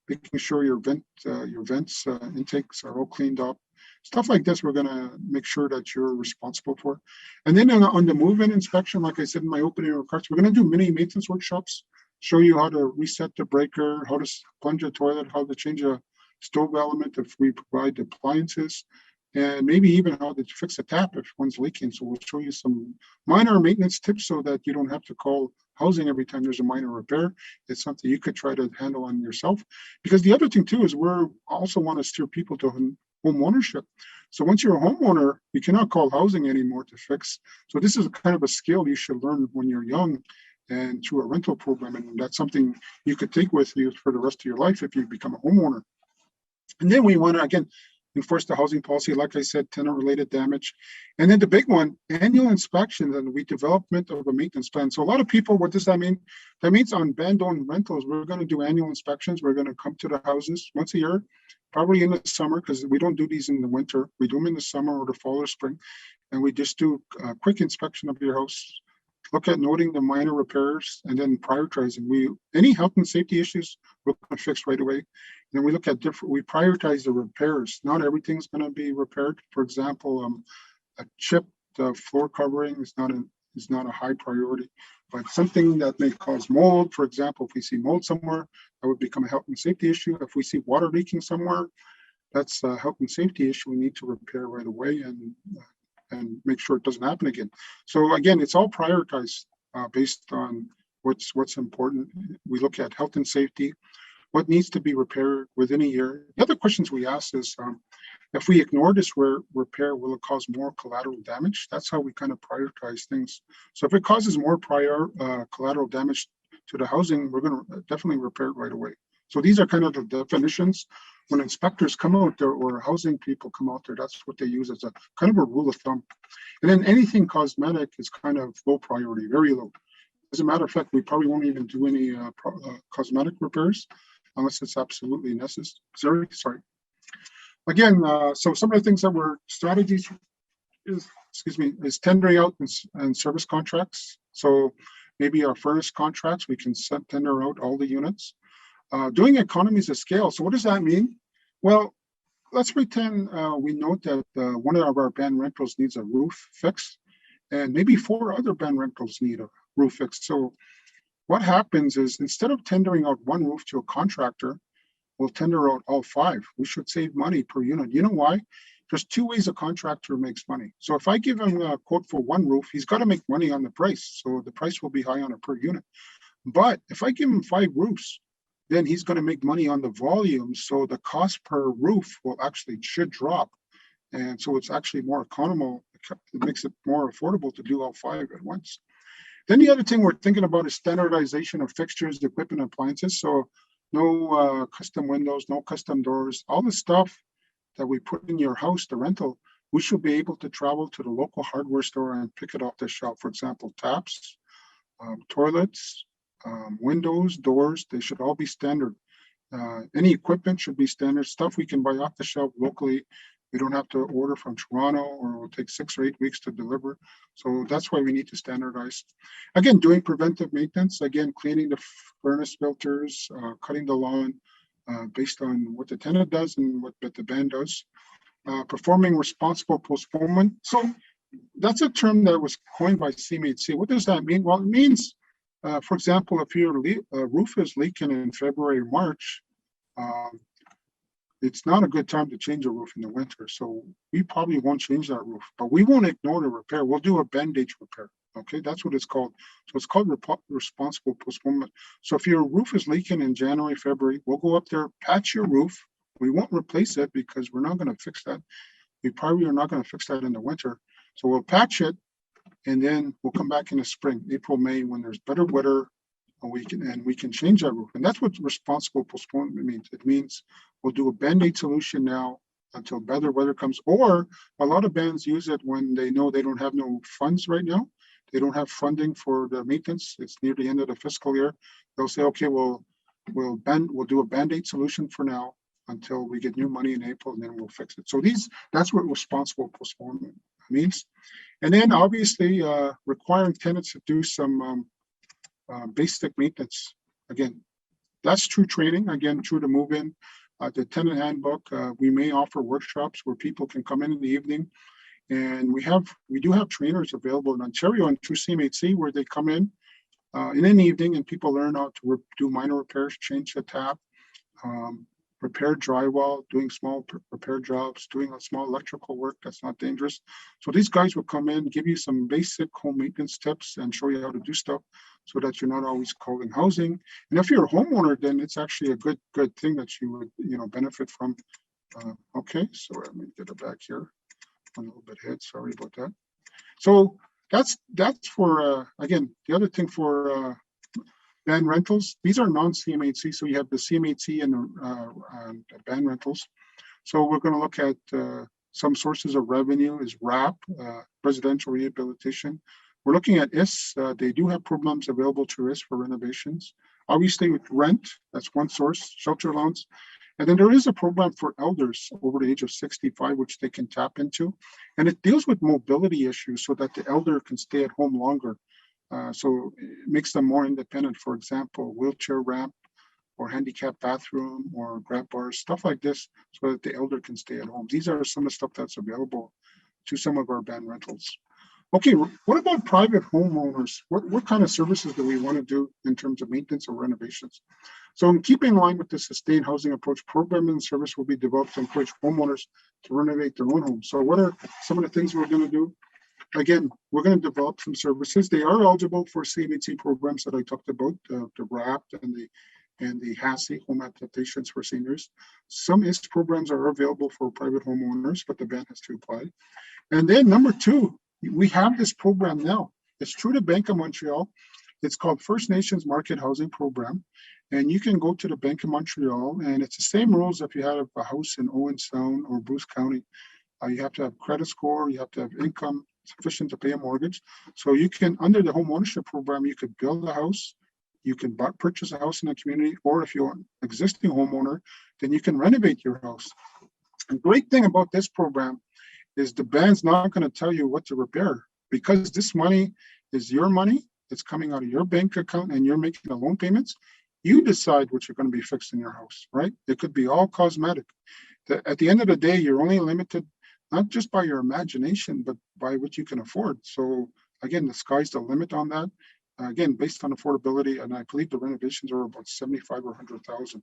making sure your vents intakes are all cleaned up. Stuff like this, we're going to make sure that you're responsible for. And then on the move-in inspection, like I said in my opening remarks, we're going to do mini maintenance workshops, show you how to reset the breaker, how to plunge a toilet, how to change a stove element if we provide appliances, and maybe even how to fix a tap if one's leaking. So we'll show you some minor maintenance tips so that you don't have to call housing every time there's a minor repair. It's something you could try to handle on yourself. Because the other thing too is we're also want to steer people to home ownership. So once you're a homeowner, you cannot call housing anymore to fix. So this is kind of a skill you should learn when you're young and through a rental program. And that's something you could take with you for the rest of your life if you become a homeowner. And then we want to, again, enforce the housing policy, like I said, tenant-related damage. And then the big one, annual inspections and redevelopment of a maintenance plan. So a lot of people, what does that mean? That means on band-owned rentals, we're going to do annual inspections. We're going to come to the houses once a year, probably in the summer, because we don't do these in the winter. We do them in the summer or the fall or spring. And we just do a quick inspection of your house, look at noting the minor repairs, and then prioritizing. Any health and safety issues we're going to fix right away. And then we look at we prioritize the repairs. Not everything's going to be repaired. For example, a chip floor covering is not a high priority. But something that may cause mold, for example, if we see mold somewhere, that would become a health and safety issue. If we see water leaking somewhere, that's a health and safety issue we need to repair right away and make sure it doesn't happen again. So again, it's all prioritized based on what's important. We look at health and safety, what needs to be repaired within a year. The other questions we ask is, if we ignore this repair, will it cause more collateral damage? That's how we kind of prioritize things. So if it causes more collateral damage to the housing, we're going to definitely repair it right away. So these are kind of the definitions. When inspectors come out there or housing people come out there, that's what they use as a kind of a rule of thumb. And then anything cosmetic is kind of low priority, very low. As a matter of fact, we probably won't even do any cosmetic repairs unless it's absolutely necessary. Sorry. Again, so some of the things that were strategies is tendering out and service contracts. So maybe our furnace contracts, we can tender out all the units. Doing economies of scale. So what does that mean? Well, let's pretend we note that one of our band rentals needs a roof fix, and maybe 4 other band rentals need a roof fix. So what happens is, instead of tendering out one roof to a contractor, we'll tender out all 5. We should save money per unit. You know why? There's 2 ways a contractor makes money. So if I give him a quote for one roof, he's got to make money on the price. So the price will be high on a per unit. But if I give him 5 roofs, then he's going to make money on the volume. So the cost per roof should drop. And so it's actually more economical. It makes it more affordable to do all 5 at once. Then the other thing we're thinking about is standardization of fixtures, equipment, appliances. So no custom windows, no custom doors, all the stuff that we put in your house, the rental, we should be able to travel to the local hardware store and pick it off the shelf. For example, taps, toilets, windows, doors, they should all be standard. Any equipment should be standard stuff we can buy off the shelf locally. We don't have to order from Toronto, or it will take 6 or 8 weeks to deliver. So that's why we need to standardize. Again, doing preventive maintenance, again, cleaning the furnace filters, cutting the lawn based on what the tenant does and what the band does. Performing responsible postponement. So that's a term that was coined by CMHC. What does that mean? Well, it means, for example, if your roof is leaking in February or March, it's not a good time to change a roof in the winter. So we probably won't change that roof, but we won't ignore the repair. We'll do a bandage repair. Okay, that's what it's called. So it's called responsible postponement. So if your roof is leaking in January, February, we'll go up there, patch your roof. We won't replace it because we're not going to fix that. We probably are not going to fix that in the winter. So we'll patch it, and then we'll come back in the spring, April, May, when there's better weather, and we can change that roof. And that's what responsible postponement means. It means we'll do a band-aid solution now until better weather comes. Or a lot of bands use it when they know they don't have no funds right now. They don't have funding for the maintenance. It's near the end of the fiscal year. They'll say, okay, we'll do a band-aid solution for now until we get new money in April, and then we'll fix it. So that's what responsible postponement means. And then obviously requiring tenants to do some basic maintenance. Again, that's true training. Again, true to move in. The tenant handbook, we may offer workshops where people can come in the evening, and we do have trainers available in Ontario and through CMHC where they come in an evening, and people learn how to do minor repairs, change the tap, repair drywall, doing small repair jobs, doing a small electrical work that's not dangerous. So these guys will come in, give you some basic home maintenance tips and show you how to do stuff so that you're not always calling housing. And if you're a homeowner, then it's actually a good thing that you would benefit from. Okay, so let me get it back here. I'm a little bit ahead, sorry about that. So that's for, again, the other thing for band rentals, these are non-CMHC, so you have the CMHC and band rentals. So we're going to look at some sources of revenue is RAP, residential rehabilitation. We're looking at IS. They do have programs available to IS for renovations. Obviously with rent, that's one source, shelter loans. And then there is a program for elders over the age of 65, which they can tap into. And it deals with mobility issues so that the elder can stay at home longer. So it makes them more independent. For example, wheelchair ramp or handicap bathroom or grab bars, stuff like this, so that the elder can stay at home. These are some of the stuff that's available to some of our band rentals. Okay, what about private homeowners? What kind of services do we want to do in terms of maintenance or renovations? So in keeping in line with the sustained housing approach, program and service will be developed to encourage homeowners to renovate their own homes. So what are some of the things we're going to do? Again, we're going to develop some services. They are eligible for CMHC programs that I talked about, the RAP and the HASI, home adaptations for seniors. Some IS programs are available for private homeowners, but the ban has to apply. And then number two, we have this program now. It's through the Bank of Montreal. It's called First Nations Market Housing Program. And you can go to the Bank of Montreal, and it's the same rules if you have a house in Owen Sound or Bruce County. You have to have credit score, you have to have income sufficient to pay a mortgage. So you can, under the home ownership program, you could build a house, you can purchase a house in the community, or if you're an existing homeowner, then you can renovate your house. The great thing about this program is the band's not going to tell you what to repair, because this money is your money. It's coming out of your bank account and you're making the loan payments. You decide what you're going to be fixed in your house, right? It could be all cosmetic. At the end of the day, you're only limited not just by your imagination, but by what you can afford. So again, the sky's the limit on that. Again, based on affordability, and I believe the renovations are about 75 or 100,000.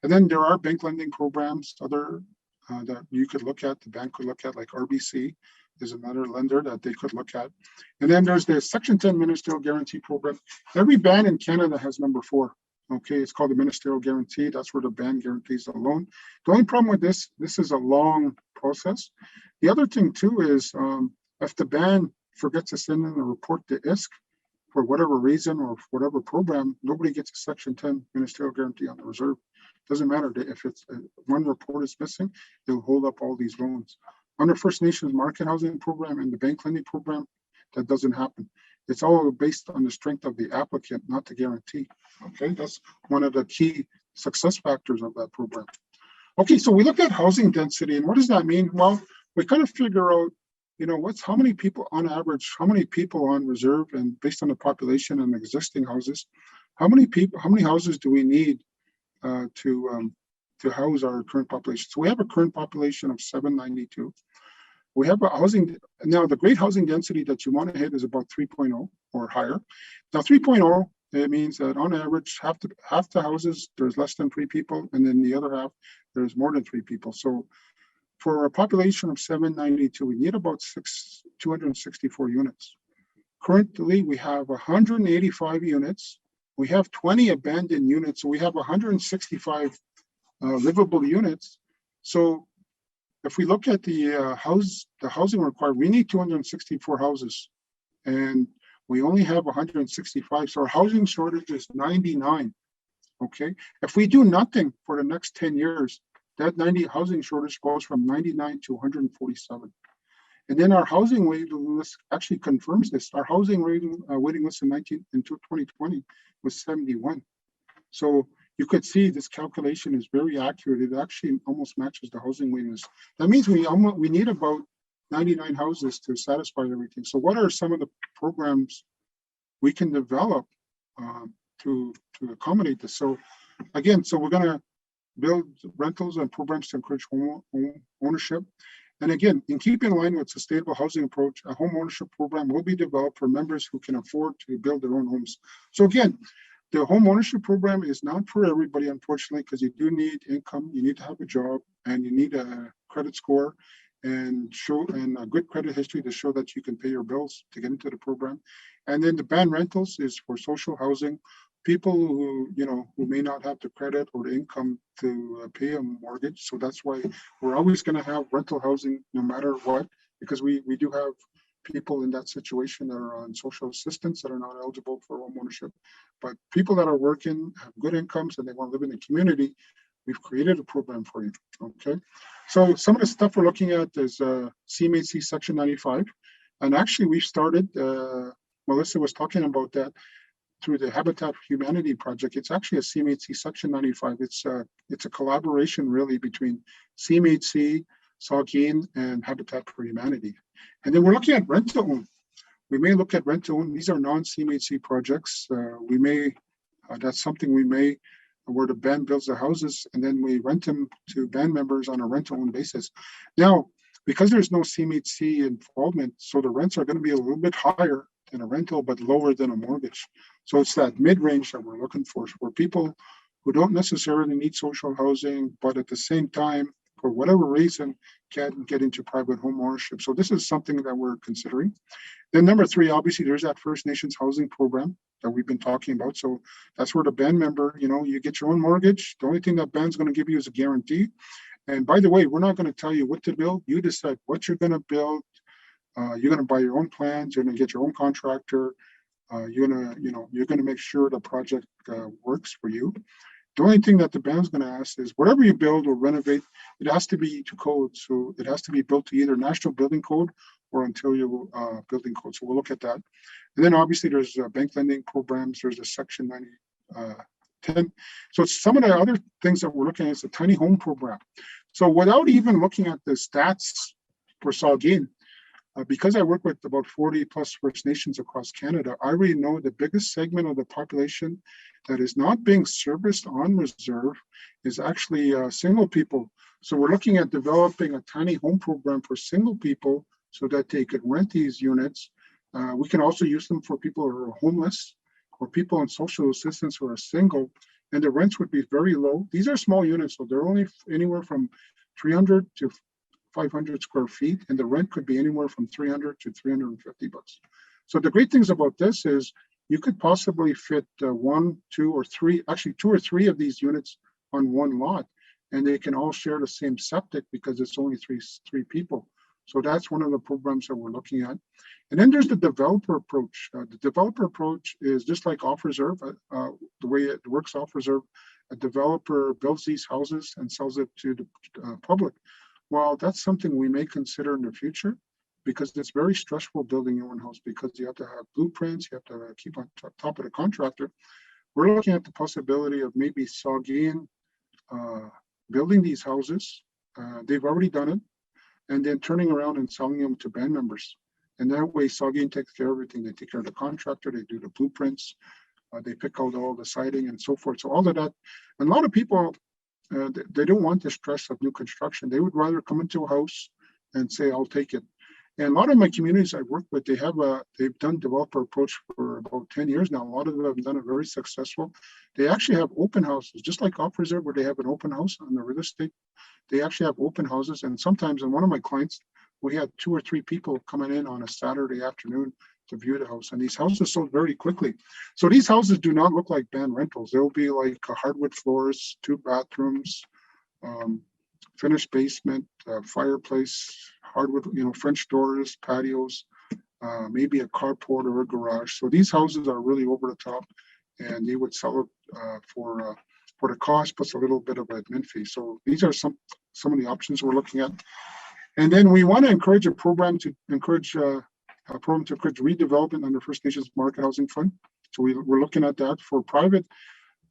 And then there are bank lending programs, other that you could look at, the bank could look at, like RBC is another lender that they could look at. And then there's the Section 10 Ministerial Guarantee Program. Every band in Canada has number 4. Okay, it's called the Ministerial Guarantee. That's where the band guarantees the loan. The only problem with this is a long process. The other thing too is if the band forgets to send in a report to ISK for whatever reason or whatever program, nobody gets a Section 10 Ministerial Guarantee on the reserve. Doesn't matter if it's one report is missing, they'll hold up all these loans. Under First Nations Market Housing Program and the bank lending program, that doesn't happen. It's all based on the strength of the applicant, not the guarantee. Okay, that's one of the key success factors of that program. Okay, so we look at housing density, and what does that mean? Well, we kind of figure out, how many people on average, how many people on reserve, and based on the population and existing houses, how many houses do we need to house our current population? So we have a current population of 792. We have a housing, now the great housing density that you want to hit is about 3.0 or higher. Now 3.0, it means that on average, half the houses, there's less than 3 people, and then the other half, there's more than 3 people. So for a population of 792, we need about 264 units. Currently, we have 185 units. We have 20 abandoned units, so we have 165 livable units. So if we look at the housing required, we need 264 houses, and we only have 165. So our housing shortage is 99. Okay, if we do nothing for the next 10 years, that housing shortage goes from 99 to 147. And then our housing waiting list actually confirms this. Our housing waiting list in 2020 was 71. So you could see this calculation is very accurate. It actually almost matches the housing waiting list. That means we need about 99 houses to satisfy everything. So what are some of the programs we can develop to accommodate this? So again, we're going to build rentals and programs to encourage home ownership. And again, in keeping in line with sustainable housing approach, a home ownership program will be developed for members who can afford to build their own homes. So again, the home ownership program is not for everybody, unfortunately, because you do need income, you need to have a job, and you need a credit score and a good credit history to show that you can pay your bills to get into the program. And then the band rentals is for social housing, people who may not have the credit or the income to pay a mortgage. So that's why we're always going to have rental housing no matter what, because we do have people in that situation that are on social assistance that are not eligible for home ownership. But people that are working, have good incomes, and they want to live in the community, we've created a program for you. Okay, so some of the stuff we're looking at is CMHC Section 95, and actually we've started. Melissa was talking about that through the Habitat for Humanity project. It's actually a CMHC Section 95. It's a collaboration really between CMHC, Saugeen, and Habitat for Humanity. And then we're looking at rent to own. We may look at rent to own. These are non-CMHC projects. That's something we may, where the band builds the houses and then we rent them to band members on a rent to own basis. Now, because there's no CMHC involvement, so the rents are going to be a little bit higher than a rental, but lower than a mortgage. So it's that mid-range that we're looking for people who don't necessarily need social housing, but at the same time, for whatever reason, can't get into private home ownership. So this is something that we're considering. Then number three, obviously, there's that First Nations housing program that we've been talking about. So that's where the band member, you get your own mortgage. The only thing that band's going to give you is a guarantee. And by the way, we're not going to tell you what to build. You decide what you're going to build. You're going to buy your own plans. You're going to get your own contractor. You're going to make sure the project works for you. The only thing that the band's going to ask is whatever you build or renovate, it has to be to code. So it has to be built to either National Building Code or Ontario Building Code. So we'll look at that. And then obviously there's bank lending programs. There's a Section 10. So some of the other things that we're looking at is the tiny home program. So without even looking at the stats for Saugeen, because I work with about 40 plus First Nations across Canada, I already know the biggest segment of the population that is not being serviced on reserve is actually single people. So we're looking at developing a tiny home program for single people so that they could rent these units. We can also use them for people who are homeless or people on social assistance who are single, and the rents would be very low. These are small units, so they're only anywhere from 300 to 500 square feet, and the rent could be anywhere from 300 to 350 bucks. So the great things about this is you could possibly fit two or three of these units on one lot, and they can all share the same septic because it's only three people. So that's one of the programs that we're looking at. And then there's the developer approach. The developer approach is just like off reserve. The way it works off reserve, a developer builds these houses and sells it to the public. Well, that's something we may consider in the future because it's very stressful building your own house because you have to have blueprints, you have to keep on top of the contractor. We're looking at the possibility of maybe Saugeen building these houses. They've already done it, and then turning around and selling them to band members. And that way, Saugeen takes care of everything. They take care of the contractor, they do the blueprints, they pick out all the siding and so forth. So all of that, and a lot of people, they don't want the stress of new construction. They would rather come into a house and say, I'll take it. And a lot of my communities I work with, they've done developer approach for about 10 years now. A lot of them have done it very successful. They actually have open houses, just like off reserve where they have an open house on the real estate. They actually have open houses. And sometimes in one of my clients, we had 2 or 3 people coming in on a Saturday afternoon to view the house. And these houses sold very quickly. So these houses do not look like band rentals. They'll be like hardwood floors, 2 bathrooms, finished basement, fireplace, hardwood, French doors, patios, maybe a carport or a garage. So these houses are really over the top, and they would sell it for the cost plus a little bit of admin fee. So these are some of the options we're looking at. And then we want to encourage a program to encourage redevelopment under First Nations Market Housing Fund. So we're looking at that for private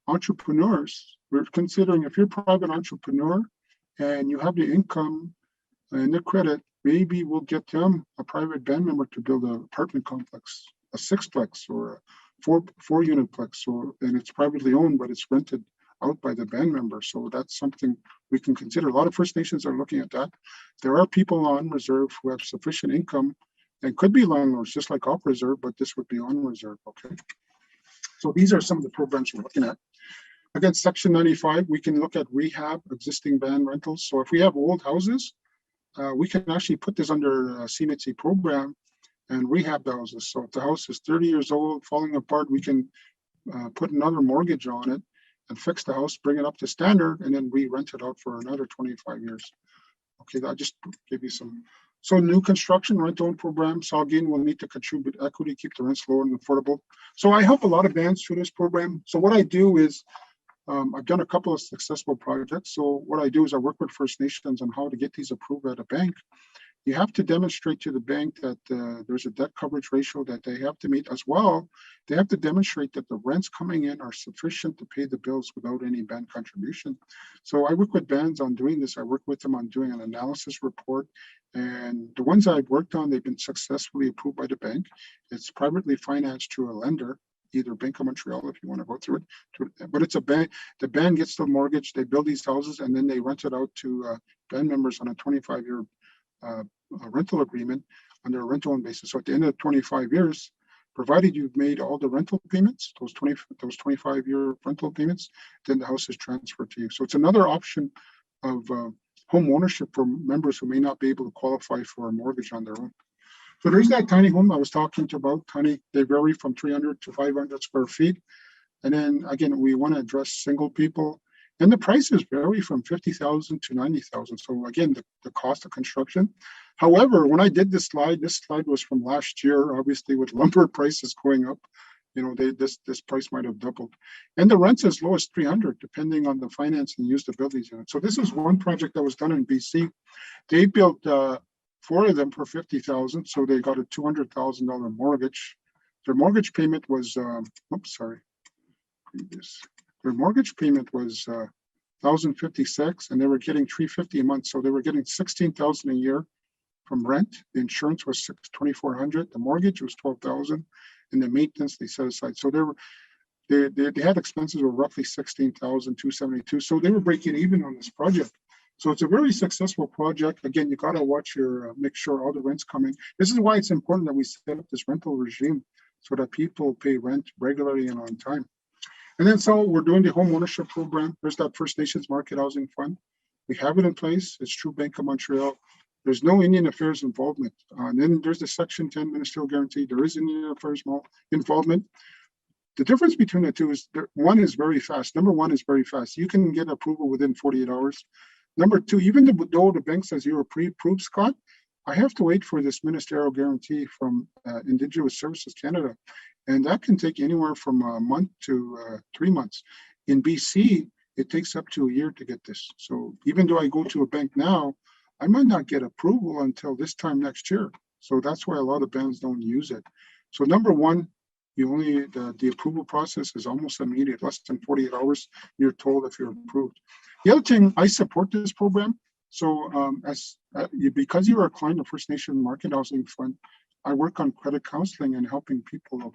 entrepreneurs. We're considering if you're a private entrepreneur and you have the income and the credit, maybe we'll get them a private band member to build an apartment complex, a 6-plex or a 4-unit plex. And it's privately owned, but it's rented out by the band member. So that's something we can consider. A lot of First Nations are looking at that. There are people on reserve who have sufficient income and could be landlords, just like off reserve, but this would be on reserve, okay? So these are some of the programs we're looking at. Again, Section 95, we can look at rehab existing band rentals. So if we have old houses, we can actually put this under a CMHC program and rehab the houses. So if the house is 30 years old, falling apart, we can put another mortgage on it and fix the house, bring it up to standard, and then re-rent it out for another 25 years. Okay, that just give you some. So new construction rent-own program, Saugeen will need to contribute equity, keep the rents low and affordable. So I help a lot of bands through this program. So what I do is, I've done a couple of successful projects. So what I do is I work with First Nations on how to get these approved at a bank. You have to demonstrate to the bank that there's a debt coverage ratio that they have to meet as well. They have to demonstrate that the rents coming in are sufficient to pay the bills without any band contribution. So I work with bands on doing this. I work with them on doing an analysis report. And the ones I've worked on, they've been successfully approved by the bank. It's privately financed through a lender, either Bank of Montreal if you want to go through it. But it's a bank. The band gets the mortgage, they build these houses, and then they rent it out to band members on a 25-year a rental agreement under a rental basis. So at the end of 25 years, provided you've made all the rental payments, those 25-year rental payments, then the house is transferred to you. So it's another option of home ownership for members who may not be able to qualify for a mortgage on their own. So there's that tiny home I was talking about. Tiny, they vary from 300 to 500 square feet. And then again, we want to address single people. And the prices vary from 50,000 to 90,000. So again, the cost of construction. However, when I did this slide was from last year, obviously with lumber prices going up, this price might have doubled. And the rent's as low as 300, depending on the financing used to build these units. So this is one project that was done in BC. They built 4 of them for 50,000. So they got a $200,000 mortgage. Their mortgage payment was, their mortgage payment was 1,056, and they were getting 350 a month. So they were getting 16,000 a year from rent. The insurance was 2,400. The mortgage was 12,000, and the maintenance they set aside. So they had expenses of roughly 16,272. So they were breaking even on this project. So it's a very successful project. Again, you got to watch make sure all the rent's coming. This is why it's important that we set up this rental regime so that people pay rent regularly and on time. And then so we're doing the home ownership program. There's that First Nations Market Housing Fund. We have it in place. It's through Bank of Montreal. There's no Indian Affairs involvement. And then there's the Section 10 ministerial guarantee. There is Indian Affairs involvement. The difference between the two is one is very fast. Number one is very fast. You can get approval within 48 hours. Number two, even though the bank says you're pre-approved, Scott, I have to wait for this ministerial guarantee from Indigenous Services Canada. And that can take anywhere from a month to 3 months. In BC, it takes up to a year to get this. So even though I go to a bank now, I might not get approval until this time next year. So that's why a lot of banks don't use it. So number one, the approval process is almost immediate, less than 48 hours. You're told if you're approved. The other thing, I support this program. So because you're a client of First Nation Market Housing Fund, I work on credit counseling and helping people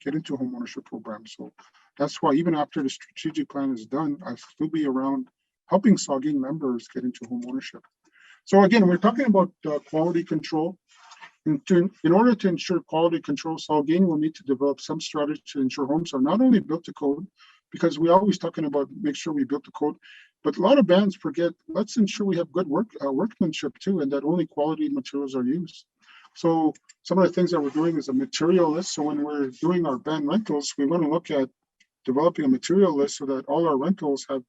get into a home ownership program. So that's why even after the strategic plan is done, I'll still be around helping Saugeen members get into home ownership. So again, we're talking about quality control. In order to ensure quality control, Saugeen will need to develop some strategy to ensure homes are not only built to code, because we're always talking about make sure we build the code, but a lot of bands forget, let's ensure we have good workmanship too, and that only quality materials are used. So some of the things that we're doing is a material list. So when we're doing our band rentals, we want to look at developing a material list so that all our rentals have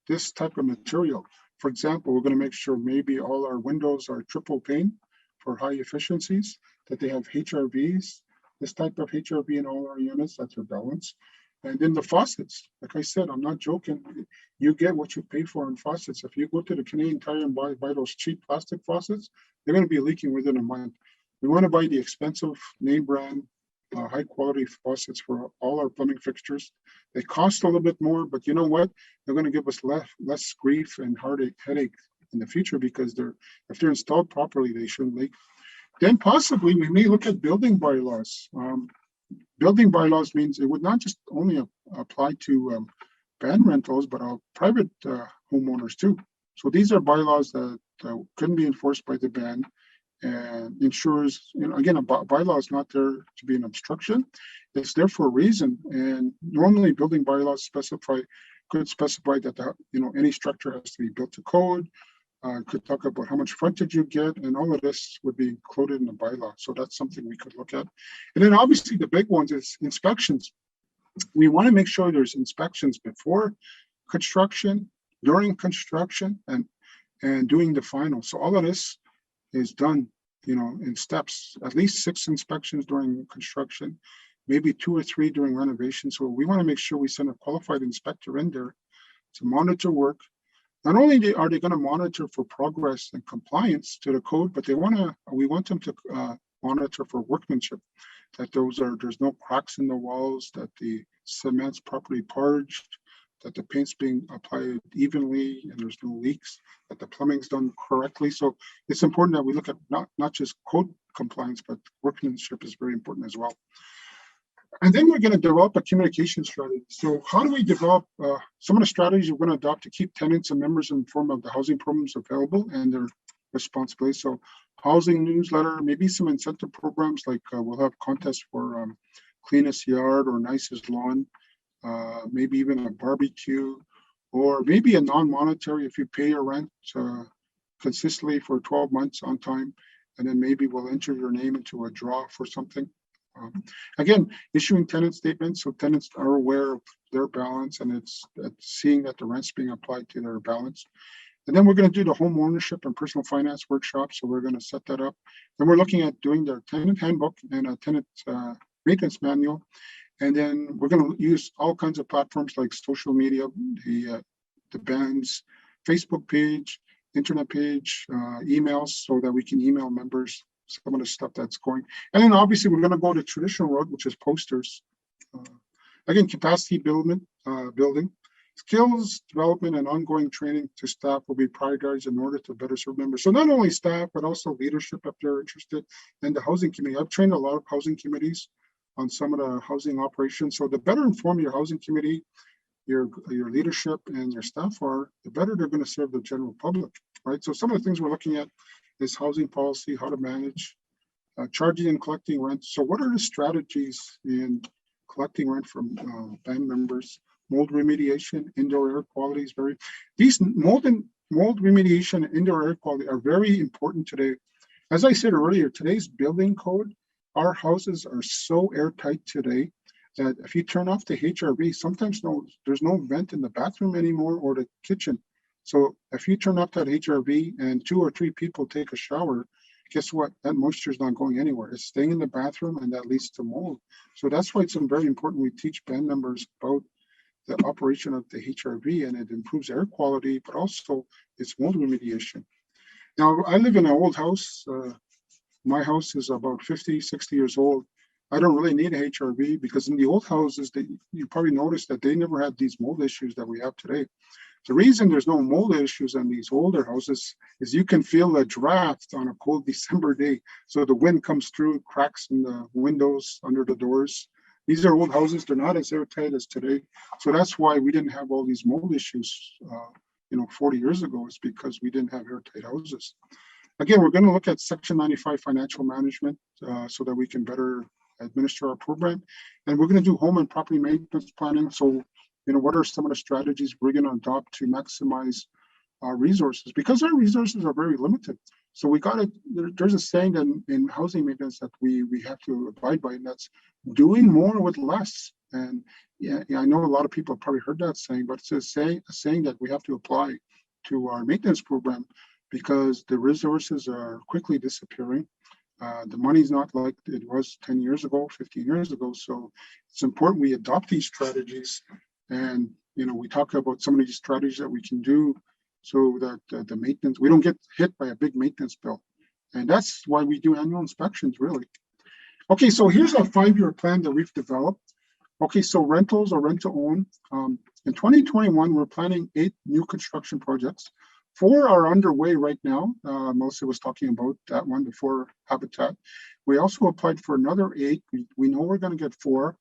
this type of material. For example, we're going to make sure maybe all our windows are triple pane for high efficiencies, that they have HRVs, this type of HRV in all our units, that's our balance. And then the faucets, like I said, I'm not joking. You get what you pay for in faucets. If you go to the Canadian Tire and buy those cheap plastic faucets, they're going to be leaking within a month. We want to buy the expensive name brand, high quality faucets for all our plumbing fixtures. They cost a little bit more, but you know what? They're going to give us less grief and headache in the future because if they're installed properly, they shouldn't leak. Then possibly we may look at building bylaws. Building bylaws means it would not just only apply to band rentals, but private homeowners too. So these are bylaws that couldn't be enforced by the band, and ensures, again, a bylaw is not there to be an obstruction. It's there for a reason. And normally building bylaws could specify that any structure has to be built to code. Could talk about how much frontage you get, and all of this would be included in the bylaw. So that's something we could look at. And then obviously the big ones is inspections. We want to make sure there's inspections before construction, during construction, and doing the final. So all of this is done, in steps, at least 6 inspections during construction, maybe 2 or 3 during renovation. So we want to make sure we send a qualified inspector in there to monitor work. Not only are they going to monitor for progress and compliance to the code, but we want them to monitor for workmanship, that there's no cracks in the walls, that the cement's properly purged, that the paint's being applied evenly and there's no leaks, that the plumbing's done correctly. So it's important that we look at not just code compliance, but workmanship is very important as well. And then we're going to develop a communication strategy. So how do we develop some of the strategies we're going to adopt to keep tenants and members informed of the housing programs available and their responsibilities? So housing newsletter, maybe some incentive programs like we'll have contests for cleanest yard or nicest lawn, maybe even a barbecue, or maybe a non-monetary if you pay your rent consistently for 12 months on time, and then maybe we'll enter your name into a draw for something. Again, issuing tenant statements so tenants are aware of their balance and it's seeing that the rent's being applied to their balance. And then we're going to do the home ownership and personal finance workshop. So we're going to set that up. Then we're looking at doing their tenant handbook and a tenant maintenance manual. And then we're going to use all kinds of platforms like social media, the band's Facebook page, internet page, emails, so that we can email members some of the stuff that's going. And then obviously we're going to go the traditional road, which is posters. Again, capacity building, skills development and ongoing training to staff will be prioritized in order to better serve members. So not only staff, but also leadership if they're interested, and the housing committee. I've trained a lot of housing committees on some of the housing operations. So the better informed your housing committee, your leadership and your staff are, the better they're going to serve the general public, right? So some of the things we're looking at is housing policy, how to manage, charging and collecting rent. So what are the strategies in collecting rent from band members? Mold remediation, indoor air quality is very, these mold remediation and indoor air quality are very important today. As I said earlier, today's building code, our houses are so airtight today that if you turn off the HRV, sometimes there's no vent in the bathroom anymore or the kitchen. So if you turn off that HRV and 2 or 3 people take a shower, guess what? That moisture is not going anywhere. It's staying in the bathroom and that leads to mold. So that's why it's very important we teach band members about the operation of the HRV, and it improves air quality, but also it's mold remediation. Now, I live in an old house. My house is about 50, 60 years old. I don't really need a HRV because in the old houses, you probably noticed that they never had these mold issues that we have today. The reason there's no mold issues in these older houses is you can feel the draft on a cold December day. So the wind comes through, cracks in the windows, under the doors. These are old houses. They're not as airtight as today. So that's why we didn't have all these mold issues, 40 years ago. It's because we didn't have airtight houses. Again, we're going to look at Section 95 financial management so that we can better administer our program. And we're going to do home and property maintenance planning. So, what are some of the strategies we're going to adopt to maximize our resources? Because our resources are very limited. So there's a saying in housing maintenance that we have to abide by, and that's doing more with less. And yeah, I know a lot of people have probably heard that saying, but it's a saying that we have to apply to our maintenance program because the resources are quickly disappearing. The money's not like it was 10 years ago, 15 years ago. So it's important we adopt these strategies. And, we talk about some of these strategies that we can do so that the maintenance, we don't get hit by a big maintenance bill. And that's why we do annual inspections, really. Okay, so here's a 5-year plan that we've developed. Okay, so rentals or rent to own. In 2021, we're planning 8 new construction projects. 4 are underway right now. Melissa was talking about that one before Habitat. We also applied for another 8. We know we're going to get 4.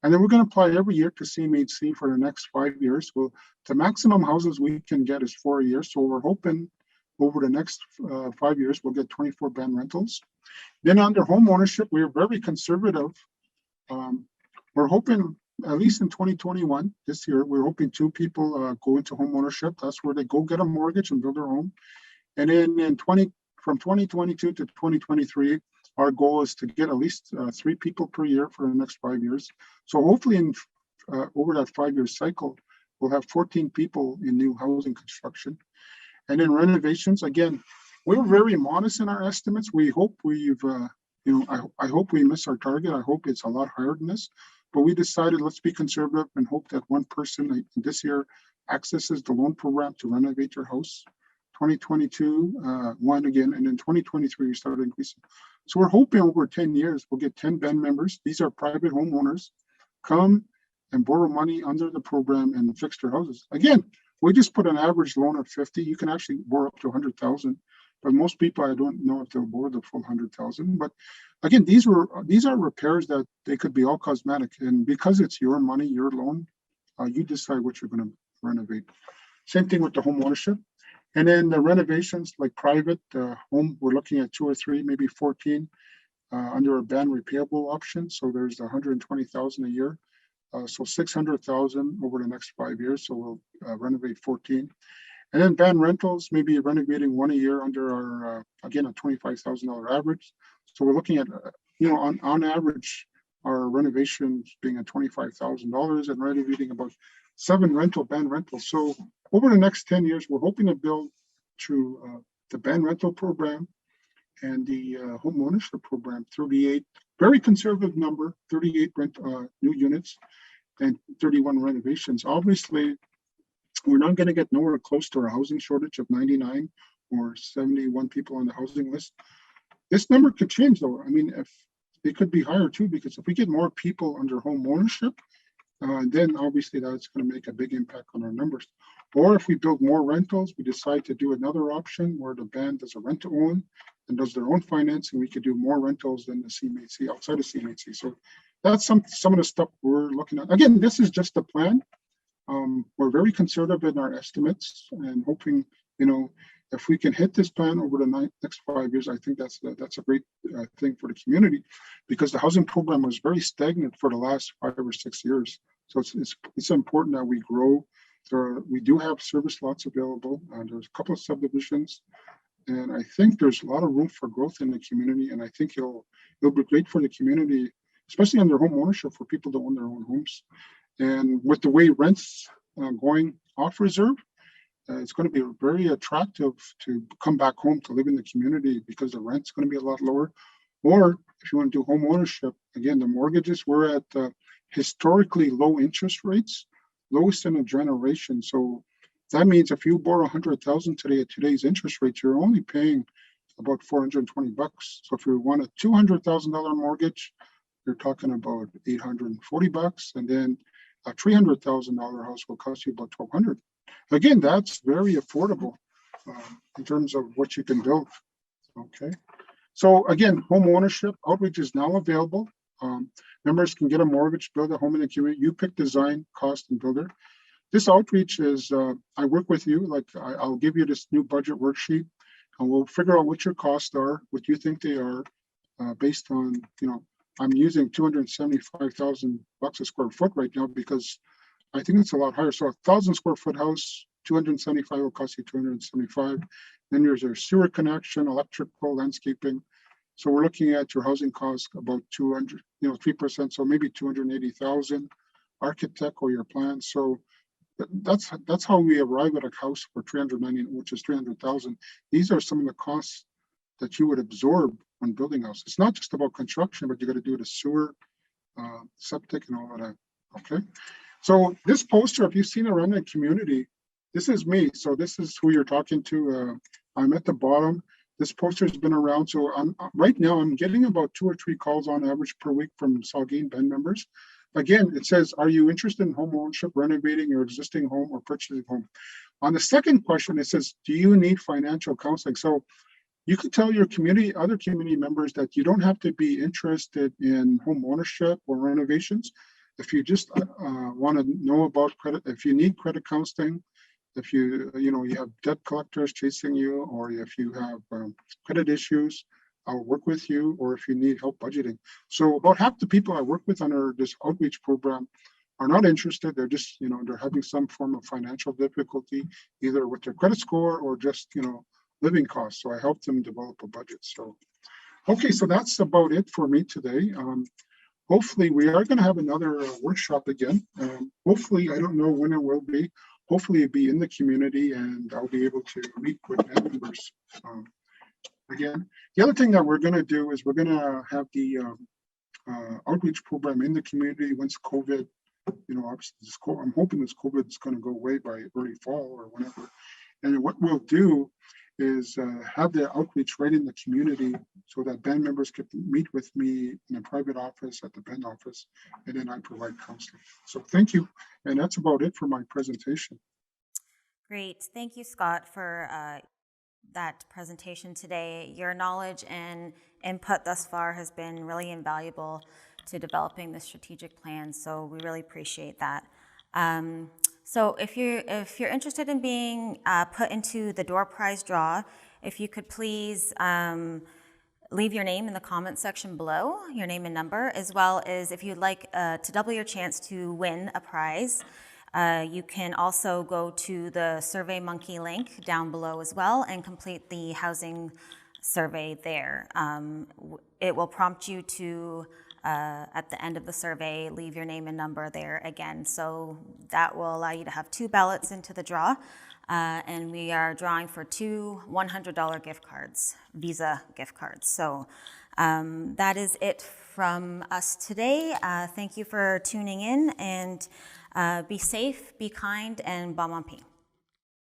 And then we're going to apply every year to CMHC for the next 5 years. Well, the maximum houses we can get is 4 a year. So we're hoping over the next 5 years, we'll get 24 band rentals. Then under home ownership, we're very conservative. We're hoping, at least in 2021, this year, we're hoping 2 people go into home ownership. That's where they go get a mortgage and build their home. And then from 2022 to 2023, our goal is to get at least 3 people per year for the next 5 years. So hopefully over that 5-year cycle, we'll have 14 people in new housing construction. And then renovations, again, we're very modest in our estimates. We hope I hope we miss our target. I hope it's a lot higher than this. But we decided let's be conservative and hope that 1 person this year accesses the loan program to renovate your house. 2022, 1 again, and then 2023 we started increasing. So we're hoping over 10 years we'll get 10 band members. These are private homeowners, come and borrow money under the program and fix their houses. Again, we just put an average loan of 50. You can actually borrow up to 100,000, but most people I don't know if they'll borrow the full 100,000. But again, these are repairs that they could be all cosmetic, and because it's your money, your loan, you decide what you're going to renovate. Same thing with the home ownership. And then the renovations, like private home, we're looking at 2 or 3, maybe 14 under a ban repayable option. So there's 120,000 a year. So 600,000 over the next 5 years. So we'll renovate 14. And then ban rentals, maybe renovating 1 a year under our, again, a $25,000 average. So we're looking at, on average, our renovations being at $25,000 and renovating about 7 ban rentals. So over the next 10 years, we're hoping to build through the ban rental program and the home ownership program, 38, very conservative number, 38 new units and 31 renovations. Obviously, we're not going to get nowhere close to our housing shortage of 99 or 71 people on the housing list. This number could change, though. I mean, if it could be higher too, because if we get more people under home ownership, then obviously that's going to make a big impact on our numbers. Or if we build more rentals, we decide to do another option where the band does a rent to own and does their own financing, we could do more rentals than the CMHC, outside of CMHC. So that's some of the stuff we're looking at. Again, this is just a plan. We're very conservative in our estimates and hoping, if we can hit this plan over the next 5 years, I think that's a great thing for the community, because the housing program was very stagnant for the last 5 or 6 years. So it's important that we grow. We do have service lots available. There's a couple of subdivisions, and I think there's a lot of room for growth in the community. And I think it'll be great for the community, especially under home ownership, for people to own their own homes. And with the way rents going off reserve, it's going to be very attractive to come back home to live in the community, because the rent's going to be a lot lower. Or if you want to do home ownership, again, the mortgages, we're at historically low interest rates, lowest in a generation. So that means if you borrow 100,000 today at today's interest rates, you're only paying about $420. So if you want a $200,000 mortgage, you're talking about $840, and then a $300,000 house will cost you about $1,200. Again, that's very affordable in terms of what you can build. Okay. So again, home ownership outreach is now available. Members can get a mortgage, build a home in the community. You pick design, cost, and builder. This outreach is, I work with you, like I'll give you this new budget worksheet, and we'll figure out what your costs are, what you think they are, based on, I'm using $275,000 a square foot right now, because I think it's a lot higher. So 1,000 square foot house, 275 will cost you 275. Then there's a sewer connection, electrical, landscaping. So we're looking at your housing cost about 200, 3%. So maybe 280,000. Architect or your plan. So that's how we arrive at a house for 390, which is 300,000. These are some of the costs that you would absorb when building a house. It's not just about construction, but you got to do the sewer, septic, and all of that. Okay. So this poster, if you've seen around the community, this is me. So this is who you're talking to. I'm at the bottom. This poster has been around. So right now I'm getting about 2 or 3 calls on average per week from Saugeen Bend members. Again, it says, are you interested in home ownership, renovating your existing home, or purchasing a home? On the second question, it says, do you need financial counseling? So you could tell your community, other community members, that you don't have to be interested in home ownership or renovations. If you just want to know about credit, if you need credit counseling, if you have debt collectors chasing you, or if you have credit issues, I'll work with you, or if you need help budgeting. So about half the people I work with under this outreach program are not interested. They're just, they're having some form of financial difficulty, either with their credit score or just, living costs. So I help them develop a budget. So, okay, so that's about it for me today. Hopefully we are going to have another workshop again. Hopefully, I don't know when it will be. Hopefully it'll be in the community, and I'll be able to meet with members. Again, the other thing that we're going to do is we're going to have the outreach program in the community once COVID, obviously I'm hoping this COVID is going to go away by early fall or whenever. And what we'll do is have the outreach right in the community, so that band members can meet with me in a private office at the band office, and then I provide counseling. So thank you. And that's about it for my presentation. Great. Thank you, Scott, for that presentation today. Your knowledge and input thus far has been really invaluable to developing the strategic plan, so we really appreciate that. So if you're interested in being put into the door prize draw, if you could please leave your name in the comment section below, your name and number, as well as if you'd like to double your chance to win a prize. You can also go to the SurveyMonkey link down below as well and complete the housing survey there. It will prompt you to, at the end of the survey, leave your name and number there again. So that will allow you to have 2 ballots into the draw. And we are drawing for 2 $100 gift cards, Visa gift cards. So that is it from us today. Thank you for tuning in, and be safe, be kind, and bon appetit.